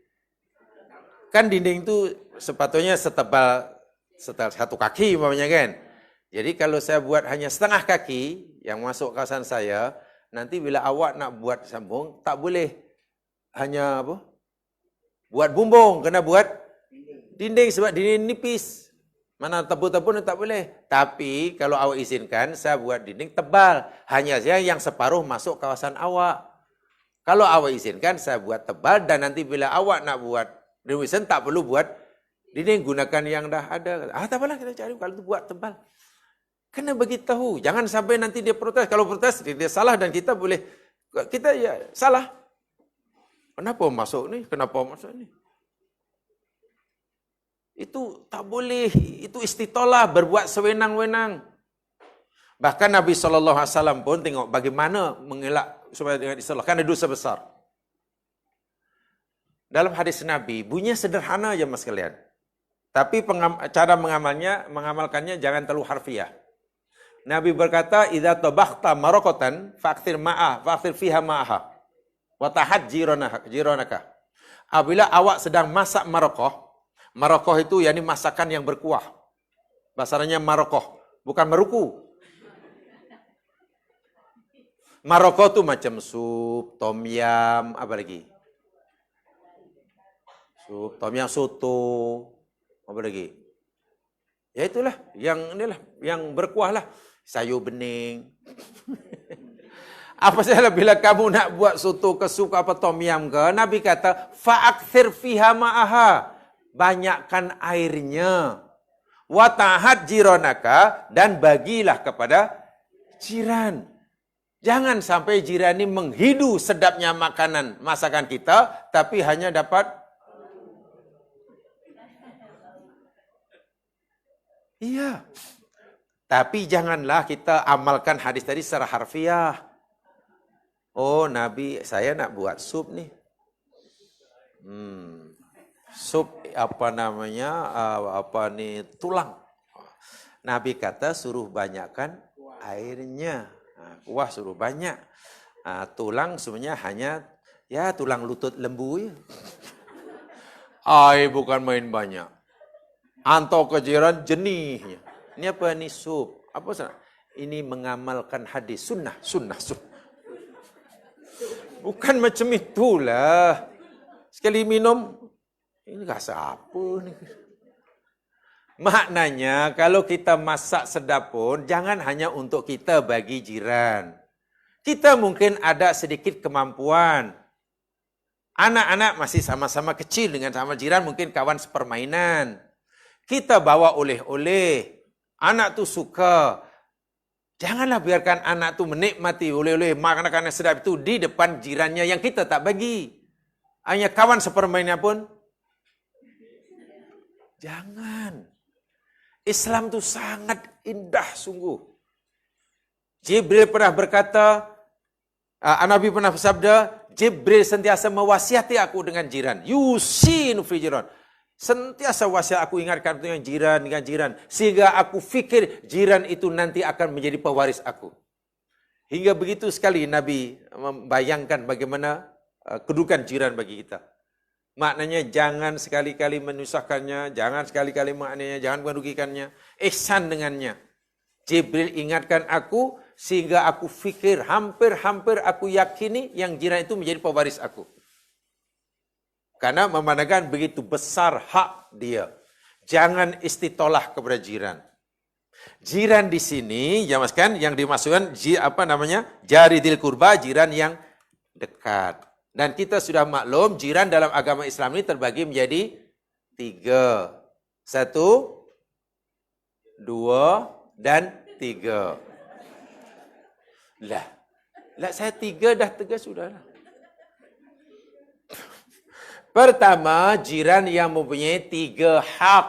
Kan dinding itu sepatutnya setebal satu kaki umpamanya kan. Jadi kalau saya buat hanya setengah kaki yang masuk kawasan saya, nanti bila awak nak buat sambung, tak boleh hanya apa? Buat bumbung, kena buat dinding sebab dinding nipis. Mana tebul-tebul tak boleh. Tapi kalau awak izinkan, saya buat dinding tebal. Hanya saja yang separuh masuk kawasan awak. Kalau awak izinkan, saya buat tebal dan nanti bila awak nak buat renovation, tak perlu buat dinding, gunakan yang dah ada. Tak apalah kita cari kalau tu buat tebal. Kena beritahu. Jangan sampai nanti dia protes. Kalau protes, dia salah dan kita boleh. Kita ya salah. Kenapa masuk ni? Kenapa masuk ni? Itu tak boleh. Itu istitolah, berbuat sewenang-wenang. Bahkan Nabi SAW pun tengok bagaimana mengelak supaya dengan istilah. Kan ada dosa besar. Dalam hadis Nabi, bunyinya sederhana aja mas kalian. Tapi cara mengamalkannya jangan terlalu harfiah. Nabi berkata, "Idza tabakhta maraqatan fa'kthir fiha ma'aha wa tahad jiranaka." Apabila awak sedang masak maraqah itu yakni masakan yang berkuah. Bahasanya maraqah, bukan meruku. Maraqah itu macam sup, tom yam, apa lagi? Sup, tom yam, soto, apa lagi? Ya itulah, yang berkuah lah. Sayur bening. Apa sahaja bila kamu nak buat soto ke sup apa tom yam ke, Nabi kata, fa'akthir fiha ma'aha. Banyakkan airnya. Wa tahad jiranaka, dan bagilah kepada jiran. Jangan sampai jiran ini menghidu sedapnya masakan kita, tapi hanya dapat iya. Tapi janganlah kita amalkan hadis tadi secara harfiah. Oh, Nabi, saya nak buat sup nih. Sup apa namanya? Tulang. Nabi kata suruh banyakkan airnya. Kuah suruh banyak. Tulang sebenarnya hanya ya tulang lutut lembu ya. Air bukan main banyak. Antau kejiran jenihnya. Ini apa ni sup? Apa sana? Ini mengamalkan hadis sunnah. Bukan macam itulah. Sekali minum, ini rasa apa ni? Maknanya kalau kita masak sedap pun, jangan hanya untuk kita bagi jiran. Kita mungkin ada sedikit kemampuan. Anak-anak masih sama-sama kecil dengan sama jiran, mungkin kawan sepermainan. Kita bawa oleh-oleh. Anak tu suka. Janganlah biarkan anak tu menikmati oleh-oleh makanan sedap itu di depan jirannya yang kita tak bagi. Hanya kawan sepermainnya pun Jangan. Islam tu sangat indah sungguh. Jibril pernah berkata, Nabi pernah bersabda, Jibril sentiasa mewasiati aku dengan jiran. Yusinu fi jiran. Sentiasa wasiat aku ingatkan dengan jiran. Sehingga aku fikir jiran itu nanti akan menjadi pewaris aku. Hingga begitu sekali Nabi membayangkan bagaimana kedudukan jiran bagi kita. Maknanya jangan sekali-kali menyusahkannya, jangan sekali-kali maknanya, jangan merugikannya. Ihsan dengannya. Jibril ingatkan aku, sehingga aku fikir, hampir aku yakini yang jiran itu menjadi pewaris aku. Karena memandangkan begitu besar hak dia. Jangan istitolah kepada jiran. Jiran di sini, jelaskan yang dimaksudkan jari dil kurba, jiran yang dekat. Dan kita sudah maklum, jiran dalam agama Islam ini terbagi menjadi 3. 1, 2, dan 3. Lah saya 3 dah tegas sudah lah. Pertama, jiran yang mempunyai 3 hak.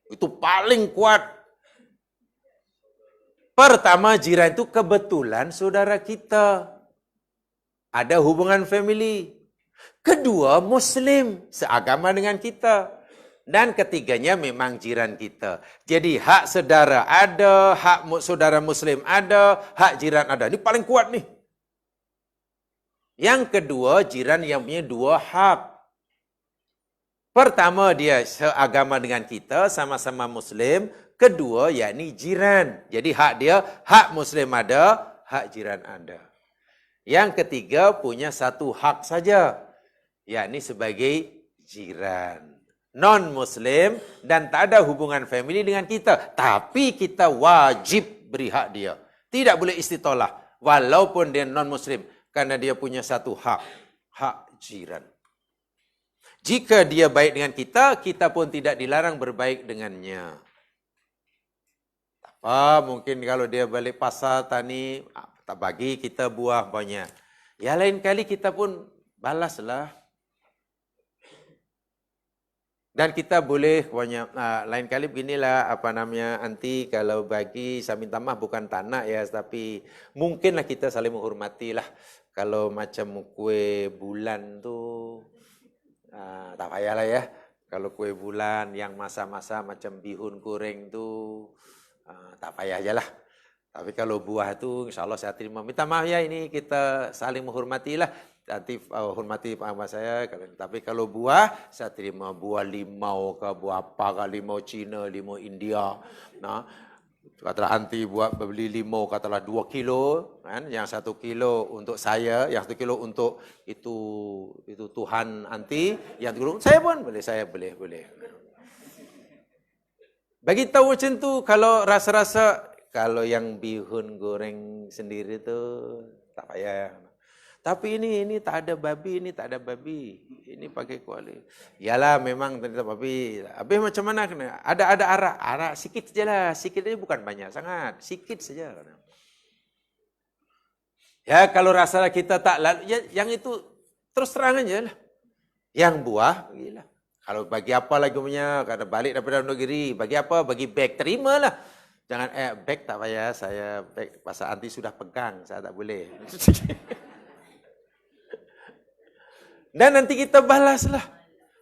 Itu paling kuat. Pertama, jiran itu kebetulan saudara kita. Ada hubungan family. Kedua, Muslim. Seagama dengan kita. Dan ketiganya memang jiran kita. Jadi hak saudara ada, hak saudara Muslim ada, hak jiran ada. Ini paling kuat nih. Yang kedua, jiran yang punya 2 hak. Pertama, dia seagama dengan kita, sama-sama Muslim. Kedua, yakni jiran. Jadi hak dia, hak Muslim ada, hak jiran ada. Yang ketiga, punya 1 hak saja. Yakni sebagai jiran. Non-Muslim dan tak ada hubungan family dengan kita. Tapi kita wajib beri hak dia. Tidak boleh istitolah. Walaupun dia non-Muslim. Karena dia punya 1 hak. Hak jiran. Jika dia baik dengan kita, kita pun tidak dilarang berbaik dengannya. Mungkin kalau dia balik pasar, tani, tak bagi kita buah banyak. Ya lain kali kita pun balaslah. Dan kita boleh lain kali beginilah nanti kalau bagi saya minta maaf bukan tanah ya, tapi mungkinlah kita saling menghormatilah. Kalau macam kue bulan tu tak payahlah ya. Kalau kue bulan yang masa-masa macam bihun goreng tu tak payah ajalah. Tapi kalau buah tu insya Allah saya terima. Minta maaf ya, ini kita saling menghormatilah. Nanti hormati pahaman saya. Tapi kalau buah, saya terima buah limau ke, buah apa ke, limau Cina, limau India. Nah, katalah anti buat beli limau, katalah 2 kilo. Kan? Yang 1 kilo untuk saya, yang 1 kilo untuk itu Tuhan anti. Yang 1 kilo saya pun boleh, saya boleh. Bagi tahu macam tu, kalau rasa-rasa, kalau yang bihun goreng sendiri tu, tak payah. Tapi ini tak ada babi, ini pakai kuali. Yalah memang tak babi. Habis macam mana kena? Ada arak sikit sajalah. Sikit ini bukan banyak sangat, sikit saja. Ya kalau rasa kita tak lalu, ya, yang itu terus terang aja lah. Yang buah, bagilah. Kalau bagi apa lagi punya, karena balik daripada negeri, bagi apa? Bagi beg, terimalah. Jangan beg tak payah, saya beg pasal anti sudah pegang, saya tak boleh. Dan nanti kita balaslah.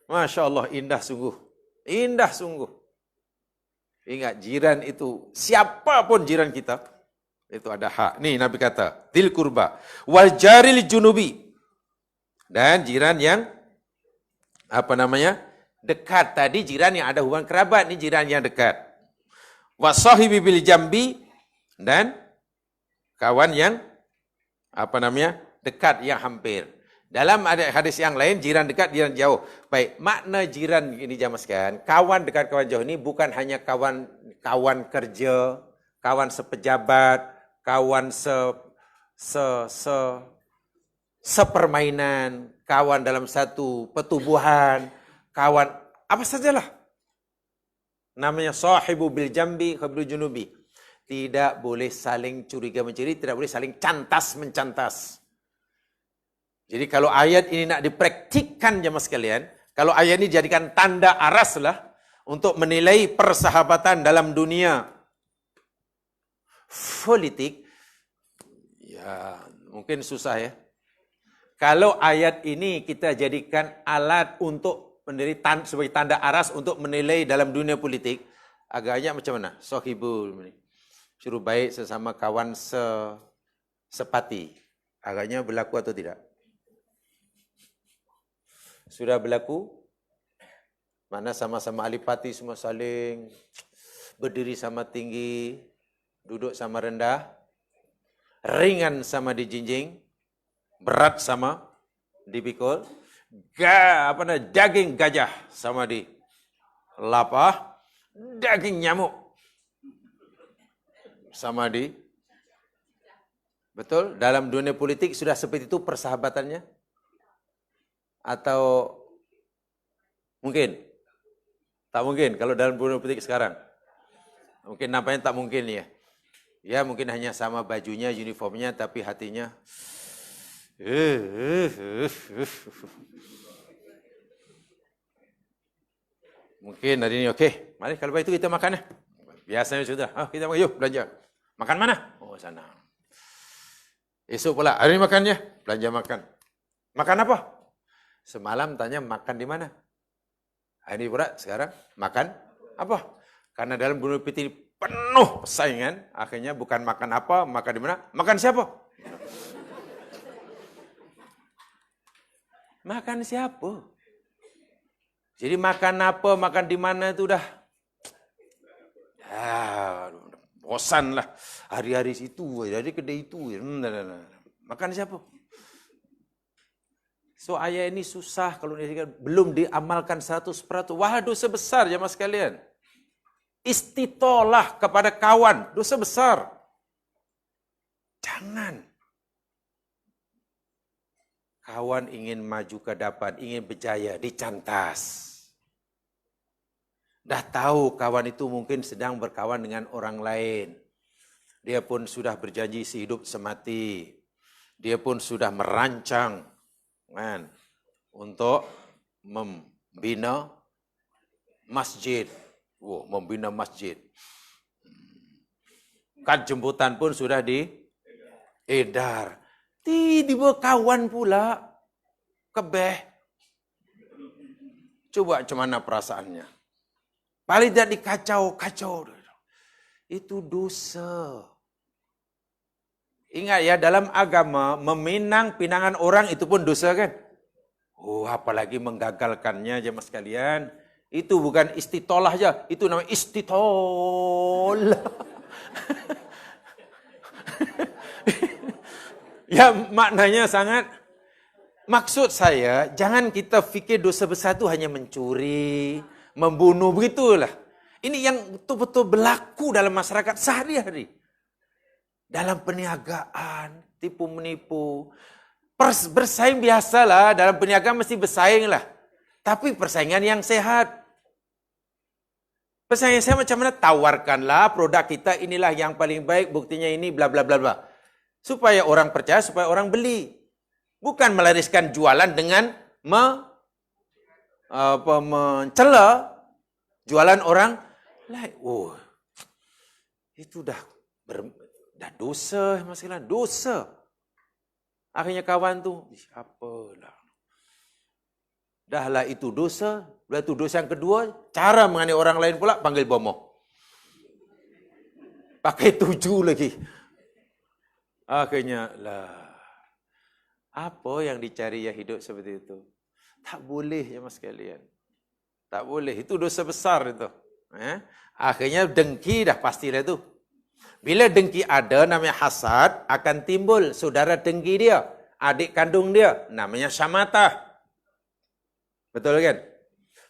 Masya Allah, indah sungguh. Indah sungguh. Ingat, jiran itu, siapapun jiran kita, itu ada hak. Nih Nabi kata, dil kurba, wal jaril junubi. Dan jiran yang, dekat. Tadi jiran yang ada hubungan kerabat, ini jiran yang dekat. Wasahibi bil jambi, dan kawan yang, dekat, yang hampir. Dalam ada hadis yang lain, jiran dekat, jiran jauh. Baik, makna jiran ini jamaskan, kawan dekat, kawan jauh ini bukan hanya kawan kerja, kawan sepejabat, kawan sepermainan, kawan dalam satu pertubuhan, kawan apa sajalah. Namanya sahibu bil jambi khabrul junubi. Tidak boleh saling curiga-mencuri, tidak boleh saling cantas-mencantas. Jadi kalau ayat ini nak dipraktikkan jemaah sekalian, kalau ayat ini jadikan tanda aras lah, untuk menilai persahabatan dalam dunia politik, ya mungkin susah ya. Kalau ayat ini kita jadikan alat untuk sebagai tanda aras untuk menilai dalam dunia politik, agaknya macam mana? Sohibul, suruh baik sesama kawan sepati. Agaknya berlaku atau tidak? Sudah berlaku? Mana sama-sama ahli parti semua saling berdiri sama tinggi, duduk sama rendah, ringan sama dijinjing, berat sama dipikul, daging gajah sama di lapah, daging nyamuk sama di. Betul? Dalam dunia politik sudah seperti itu persahabatannya? Atau mungkin? Tak mungkin kalau dalam dunia politik sekarang. Mungkin nampaknya tak mungkin ya. Ya mungkin hanya sama bajunya, uniformnya, tapi hatinya mungkin hari ini okey. Mari kalau begitu kita makan ya. Biasanya sudah. Kita makan, yuk belanja. Makan mana? Oh sana. Esok pula, hari ini makan ya. Belanja makan. Makan apa? Semalam tanya makan di mana? Hari ini pula sekarang makan apa? Karena dalam dunia politik penuh persaingan, akhirnya bukan makan apa, makan di mana, makan siapa? Makan siapa? Jadi makan apa, makan di mana itu dah bosan lah. Hari-hari situ, dari kedai itu. Makan siapa? So ayat ini susah kalau belum diamalkan 100%. Wah, dosa besar jemaah sekalian. Istitolah kepada kawan, dosa besar. Jangan. Kawan ingin maju ke depan, ingin berjaya, dicantas. Dah tahu kawan itu mungkin sedang berkawan dengan orang lain. Dia pun sudah berjanji sehidup semati. Dia pun sudah merancang untuk membina masjid. Membina masjid. Kad jemputan pun sudah diedar. Tiba-tiba kawan pula kebeh. Coba macam mana perasaannya? Paling tidak dikacau-kacau. Itu dosa. Ingat ya, dalam agama meminang pinangan orang itu pun dosa kan? Apalagi menggagalkannya jemaah sekalian. Itu bukan istitolah aja, itu namanya istitolah. Ya maknanya sangat. Maksud saya, jangan kita fikir dosa besar itu hanya mencuri, membunuh, begitulah. Ini yang betul-betul berlaku dalam masyarakat sehari-hari. Dalam perniagaan, tipu menipu. Bersaing biasalah, dalam perniagaan mesti bersaing lah. Tapi persaingan yang sehat. Persaingan yang sehat macam mana? Tawarkanlah produk kita, inilah yang paling baik, buktinya ini, bla bla bla bla. Supaya orang percaya, supaya orang beli. Bukan melariskan jualan dengan mencela jualan orang lain. Itu dah dosa, masalah dosa. Akhirnya kawan tu, apalah. Dahlah itu dosa. Lepas itu dosa yang kedua, cara mengenai orang lain pula, panggil bomoh. Pakai 7 lagi. Akhirnya apa yang dicari ya hidup seperti itu? Tak boleh ya mas sekalian. Tak boleh. Itu dosa besar itu. Akhirnya dengki dah pastilah itu. Bila dengki ada namanya hasad, akan timbul saudara dengki dia, adik kandung dia, namanya syamatah. Betul kan?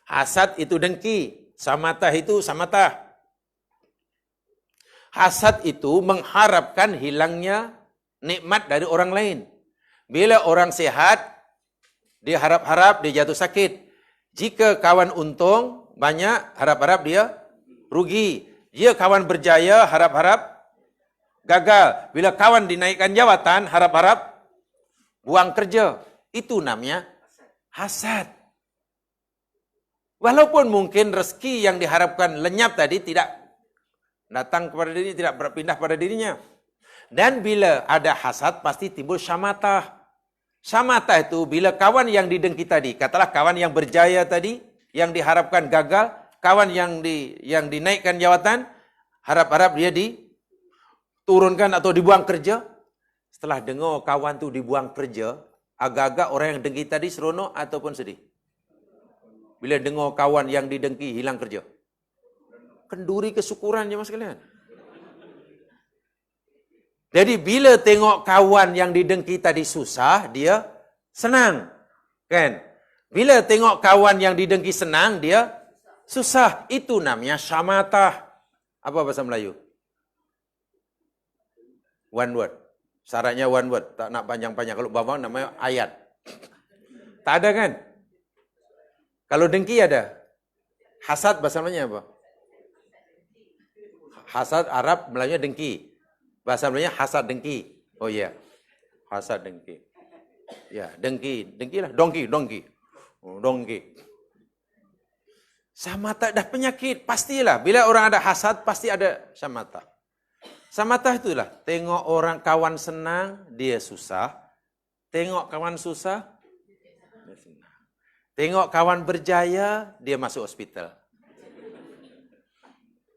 Hasad itu dengki, samatah itu samatah. Hasad itu mengharapkan hilangnya nikmat dari orang lain. Bila orang sehat, dia harap-harap dia jatuh sakit. Jika kawan untung, banyak, harap-harap dia rugi. Jika kawan berjaya, harap-harap gagal. Bila kawan dinaikkan jawatan, harap-harap buang kerja. Itu namanya hasad. Walaupun mungkin rezeki yang diharapkan lenyap tadi tidak datang kepada dirinya, tidak berpindah pada dirinya. Dan bila ada hasad, pasti timbul syamatah. Syamatah itu bila kawan yang didengki tadi, katalah kawan yang berjaya tadi, yang diharapkan gagal, kawan yang dinaikkan jawatan, harap-harap dia diturunkan atau dibuang kerja. Setelah dengar kawan tu dibuang kerja, agak-agak orang yang dengki tadi seronok ataupun sedih. Bila dengar kawan yang didengki hilang kerja. Kenduri kesyukuran je mas sekalian. Jadi bila tengok kawan yang didengki tadi susah, dia senang. Kan? Bila tengok kawan yang didengki senang, dia susah. Itu namanya syamatah. Apa bahasa Melayu? One word. Syaratnya one word. Tak nak panjang-panjang. Kalau bawang namanya ayat. Tak ada kan? Kalau dengki ada. Hasad bahasa Melayunya apa? Hasad Arab Melayunya dengki. Bahasa Melayunya hasad dengki. Oh iya. Hasad dengki. Ya, dengki. Dengki lah. Dongki. Oh, dongki. Syamatah dah penyakit. Pastilah. Bila orang ada hasad, pasti ada syamatah. Syamatah itulah. Tengok orang kawan senang, dia susah. Tengok kawan susah, dia senang. Tengok kawan berjaya, dia masuk hospital.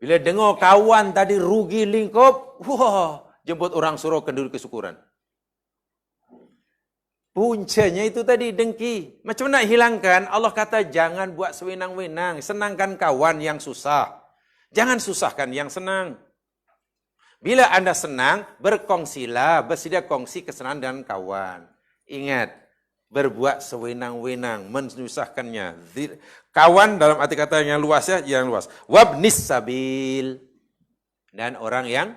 Bila dengar kawan tadi rugi lingkup, wah, jemput orang suruh kenduri kesyukuran. Puncanya itu tadi dengki. Macam mana nak hilangkan? Allah kata jangan buat sewenang-wenang. Senangkan kawan yang susah. Jangan susahkan yang senang. Bila anda senang, berkongsilah, bersedia kongsi kesenangan dengan kawan. Ingat, berbuat sewenang-wenang, menyusahkannya. Kawan dalam arti kata yang luas ya, yang luas. Wabnis sabil. Dan orang yang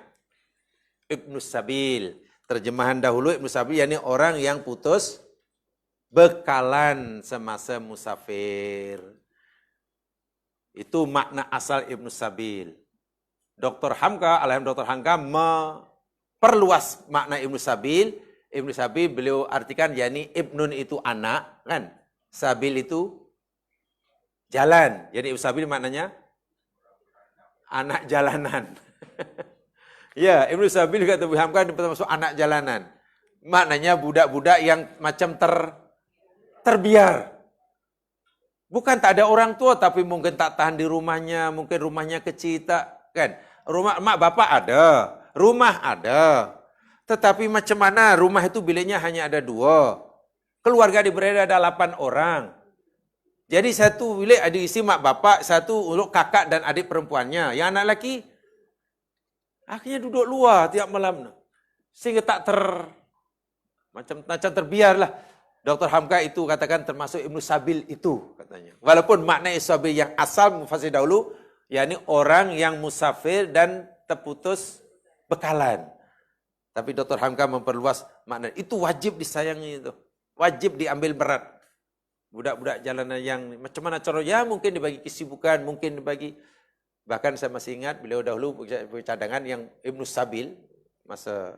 ibnus sabil. Terjemahan dahulu ibnus sabil, yakni orang yang putus bekalan semasa musafir. Itu makna asal ibnus sabil. Dr. Hamka, Dr. Hamka memperluas makna Ibnu Sabil. Ibnu Sabil beliau artikan yakni Ibnun itu anak, kan? Sabil itu jalan. Jadi Ibnu Sabil maknanya anak jalanan. Ya, Ibnu Sabil kata Ibnu Hamka termasuk anak jalanan. Maknanya budak-budak yang macam terbiar. Bukan tak ada orang tua, tapi mungkin tak tahan di rumahnya, mungkin rumahnya kecil, tak. Kan? Rumah mak bapak ada, rumah ada. Tetapi macam mana rumah itu biliknya hanya ada 2. Keluarga diberi ada 8 orang. Jadi satu bilik ada isi mak bapak, satu untuk kakak dan adik perempuannya. Yang anak lelaki akhirnya duduk luar tiap malam. Sehingga tak macam terbiarlah. Dr. Hamka itu katakan termasuk Ibnu Sabil itu katanya. Walaupun makna Sabil yang asal mufasir dahulu, yakni orang yang musafir dan terputus bekalan. Tapi Dr. Hamka memperluas makna. Itu wajib disayangi itu. Wajib diambil berat. Budak-budak jalanan yang macam mana cara, ya mungkin dibagi kesibukan, mungkin dibagi. Bahkan saya masih ingat beliau dahulu cadangan yang Ibnu Sabil masa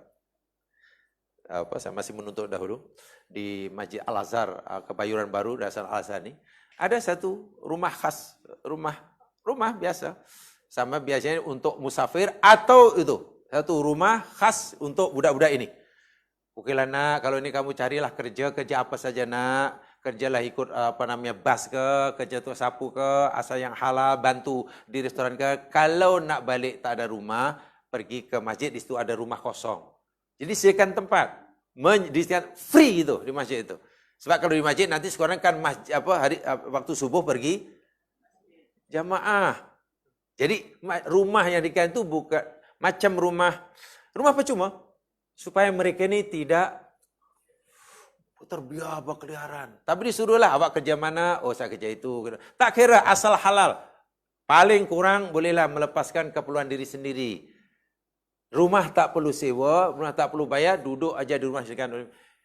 saya masih menuntut dahulu di Masjid Al-Azhar, Kebayoran Baru, Dasar Al-Azhar ini. Ada satu rumah khas, rumah biasa. Sama biasanya untuk musafir atau itu. Satu rumah khas untuk budak-budak ini. Okelah nak, kalau ini kamu carilah kerja apa saja nak. Kerjalah ikut bas ke, kerja tu sapu ke, asal yang halal, bantu di restoran ke. Kalau nak balik tak ada rumah, pergi ke masjid, di situ ada rumah kosong. Jadi sediakan tempat. Disediakan free itu di masjid itu. Sebab kalau di masjid nanti sekarang kan waktu subuh pergi jamaah. Jadi rumah yang dikatakan itu bukan macam rumah percuma, supaya mereka ini tidak terbiar berkeliaran. Tapi disuruhlah awak kerja mana? Oh saya kerja itu. Tak kira asal halal. Paling kurang bolehlah melepaskan keperluan diri sendiri. Rumah tak perlu sewa, rumah tak perlu bayar, duduk aja di rumah.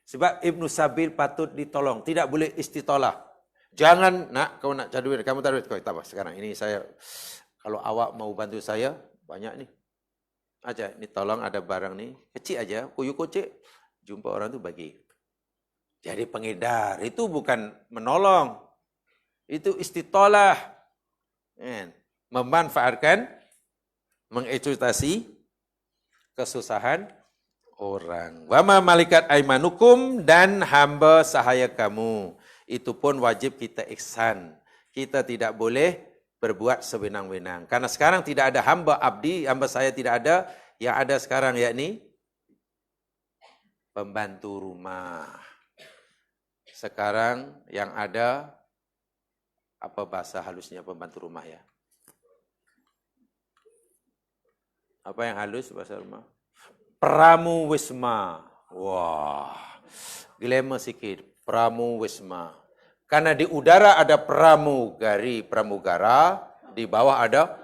Sebab Ibnu Sabil patut ditolong. Tidak boleh istitolah. Jangan, nak, kau nak cari duit, kamu tak duit. Kau tak apa, sekarang ini saya, kalau awak mau bantu saya, banyak nih. Aja, ini tolong ada barang nih, kecil aja, kuyuk kocek. Jumpa orang tu bagi. Jadi pengedar, itu bukan menolong. Itu istitolah. Memanfaatkan, mengeksploitasi kesusahan orang. Wama malikat aimanukum, dan hamba sahaya kamu. Itu pun wajib kita ihsan. Kita tidak boleh berbuat sewenang-wenang. Karena sekarang tidak ada hamba abdi, hamba saya tidak ada. Yang ada sekarang yakni pembantu rumah. Sekarang yang ada, apa bahasa halusnya pembantu rumah ya? Apa yang halus bahasa rumah? Pramuwisma. Wah, glamour sikit. Pramuwisma. Karena di udara ada pramugari, pramugara. Di bawah ada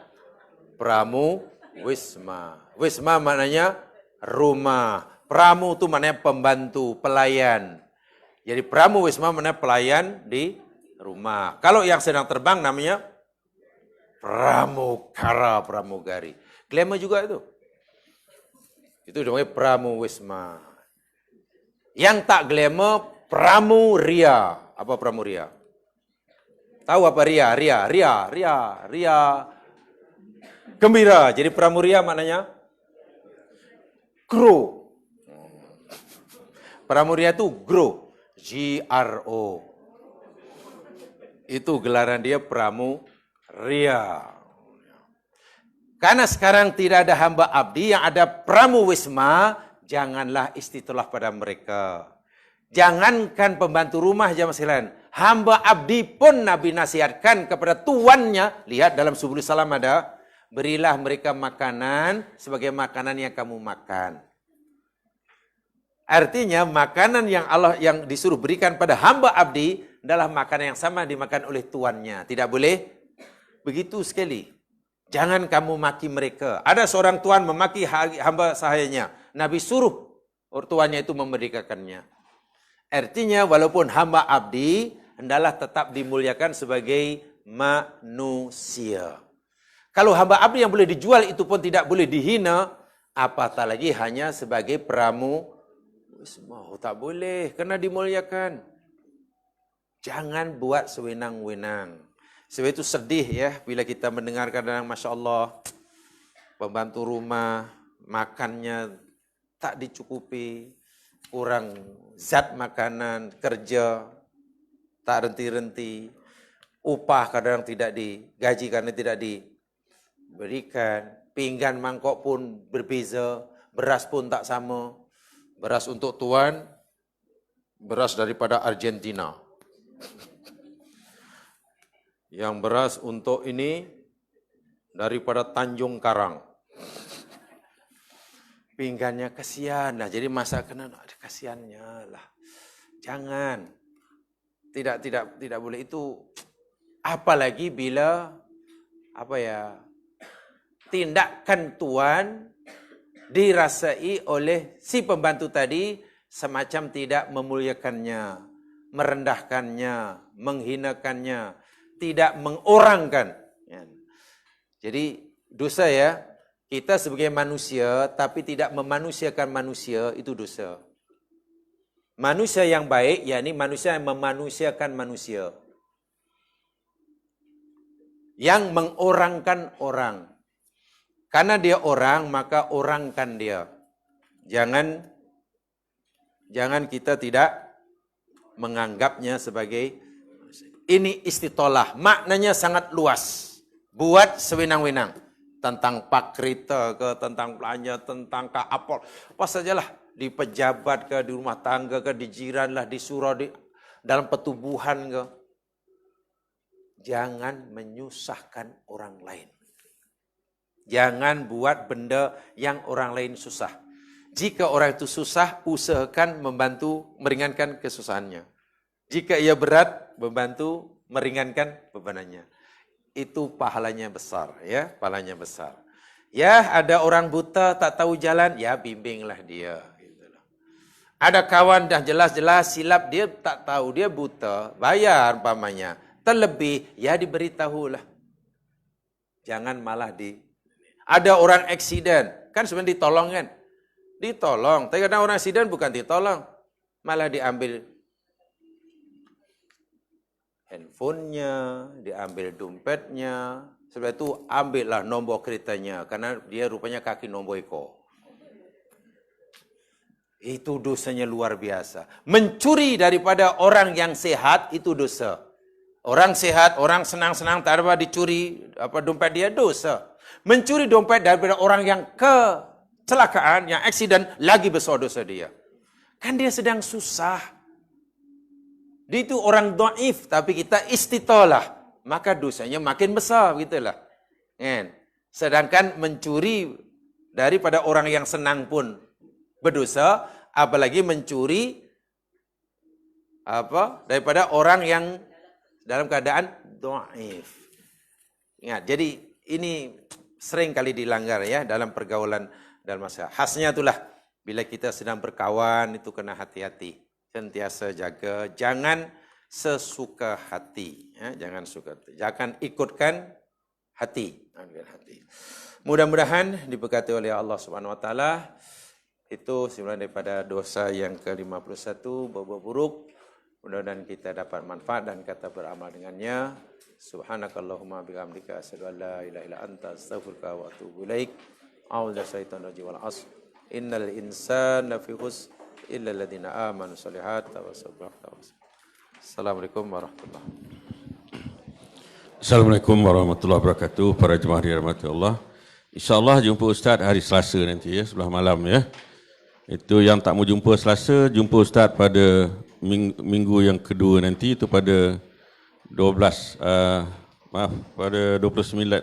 pramuwisma. Wisma maknanya rumah. Pramu itu maknanya pembantu, pelayan. Jadi pramuwisma maknanya pelayan di rumah. Kalau yang sedang terbang namanya pramugara, pramugari. Glamour juga itu. Itu namanya pramuwisma. Yang tak glamour, pramuria. Apa pramuria? Tahu apa ria? Ria. Gembira. Jadi pramuria maknanya grow. Pramuria itu grow. G-R-O. Itu gelaran dia pramuria. Karena sekarang tidak ada hamba abdi, yang ada pramuwisma, janganlah istitolah pada mereka. Jangankan pembantu rumah jamaah sekalian, hamba abdi pun Nabi nasihatkan kepada tuannya. Lihat dalam Subul Salam ada, berilah mereka makanan sebagai makanan yang kamu makan. Artinya makanan yang Allah yang disuruh berikan pada hamba abdi adalah makanan yang sama dimakan oleh tuannya. Tidak boleh begitu sekali. Jangan kamu maki mereka. Ada seorang tuan memaki hamba sahayanya. Nabi suruh tuannya itu memerdekakannya. Artinya walaupun hamba abdi, hendaklah tetap dimuliakan sebagai manusia. Kalau hamba abdi yang boleh dijual itu pun tidak boleh dihina, apatah lagi hanya sebagai pramuwisma. Tak boleh, kena dimuliakan. Jangan buat sewenang-wenang. Sebab itu sedih ya bila kita mendengar kadang Masya Allah, pembantu rumah makannya tak dicukupi, kurang zat makanan, kerja tak renti-renti, upah kadang tidak digaji karena tidak diberikan, pinggan mangkok pun berbeza, beras pun tak sama, beras untuk tuan, beras daripada Argentina. Yang beras untuk ini daripada Tanjung Karang. Pinggannya kasihan lah. Jadi masakan ada kasihannya lah. Jangan. Tidak boleh itu. Apalagi bila tindakan tuan dirasai oleh si pembantu tadi semacam tidak memuliakannya, merendahkannya, menghinakannya, tidak mengorangkan. Jadi dosa ya, kita sebagai manusia tapi tidak memanusiakan manusia, itu dosa. Manusia yang baik, yakni manusia yang memanusiakan manusia. Yang mengorangkan orang. Karena dia orang, maka orangkan dia. Jangan kita tidak menganggapnya sebagai. Ini istitolah, maknanya sangat luas. Buat sewenang-wenang. Tentang pakrita ke, tentang belanja, tentang apa sajalah. Di pejabat ke, di rumah tangga ke, di jiran lah, di surau, dalam pertubuhan ke. Jangan menyusahkan orang lain. Jangan buat benda yang orang lain susah. Jika orang itu susah, usahakan membantu meringankan kesusahannya. Jika ia berat, membantu meringankan bebanannya. Itu pahalanya besar, ya, pahalanya besar. Ya, ada orang buta tak tahu jalan, ya bimbinglah dia. Gitu loh. Ada kawan dah jelas-jelas silap, dia tak tahu, dia buta, bayar umpamanya. Terlebih, ya diberitahulah. Jangan malah Ada orang aksiden, kan sebenarnya ditolong kan? Ditolong, tapi kadang orang aksiden bukan ditolong, malah diambil handphonenya, diambil dompetnya. Sebab itu ambillah nombor keretanya karena dia rupanya kaki nombor ekor. Itu dosanya luar biasa. Mencuri daripada orang yang sehat itu dosa. Orang sehat, orang senang-senang tak ada dicuri dompet dia dosa. Mencuri dompet daripada orang yang kecelakaan, yang aksiden, lagi besar dosa dia. Kan dia sedang susah. Dia itu orang dhaif, tapi kita istitalah. Maka dosanya makin besar, gitulah. Kan? Sedangkan mencuri daripada orang yang senang pun berdosa, apalagi mencuri daripada orang yang dalam keadaan dhaif. Ingat, jadi ini sering kali dilanggar ya dalam pergaulan dalam masyarakat. Khasnya itulah bila kita sedang berkawan itu kena hati-hati. Sentiasa jaga, jangan sesuka hati, ya, jangan ikutkan hati. Mudah-mudahan diberkati oleh Allah Subhanahu Wa Taala. Itu sebenarnya daripada dosa yang ke-51 berbuat buruk. Mudah-mudahan kita dapat manfaat dan kata beramal dengannya. Subhanakallahumma bihamdika asyhadu an la ilaha illa anta astaghfiruka wa atubu ilaik. A'udzu syaitonir rajim wal 'asr. Innal insana fi khusr illa alladziina aamanu shalihat wa sabbahtu. Assalamualaikum warahmatullahi wabarakatuh. Assalamualaikum warahmatullahi wabarakatuh. Para jemaah dirahmati Allah. InsyaAllah jumpa Ustaz hari Selasa nanti ya, sebelah malam ya. Itu yang tak mau jumpa Selasa, jumpa Ustaz pada minggu yang kedua nanti, itu pada 12, pada 29,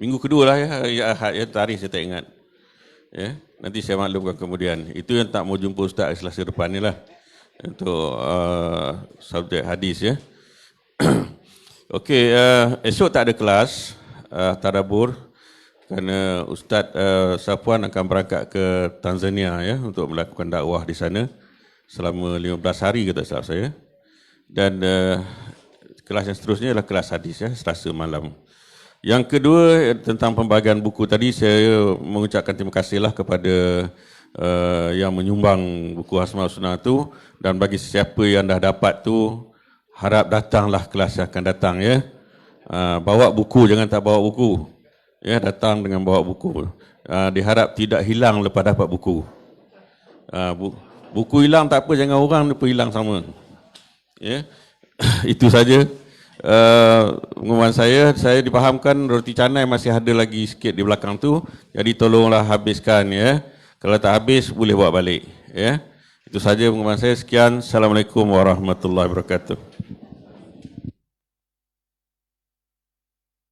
minggu kedua lah ya, hari Ahad ya, tarikh saya tak ingat. Ya, nanti saya maklumkan kemudian. Itu yang tak mau jumpa Ustaz hari Selasa depan ni lah. Untuk subjek hadis ya. Okey, esok tak ada kelas tadabbur kerana Ustaz Safwan akan berangkat ke Tanzania ya untuk melakukan dakwah di sana selama 15 hari kata sahabat saya. Dan kelas yang seterusnya adalah kelas hadis ya, Selasa malam. Yang kedua tentang pembagian buku tadi, saya mengucapkan terima kasihlah kepada yang menyumbang buku Asmaul Sunnah tu, dan bagi siapa yang dah dapat tu, harap datanglah kelas yang akan datang ya. Bawa buku, jangan tak bawa buku. Ya, datang dengan bawa buku. Diharap tidak hilang lepas dapat buku. Buku hilang tak apa, jangan orang pun hilang sama. Ya. Itu saja. Pengumuman saya dipahamkan roti canai masih ada lagi sikit di belakang tu. Jadi tolonglah habiskan ya. Kalau tak habis boleh bawa balik ya. Itu saja pengumuman saya. Sekian. Assalamualaikum warahmatullahi wabarakatuh.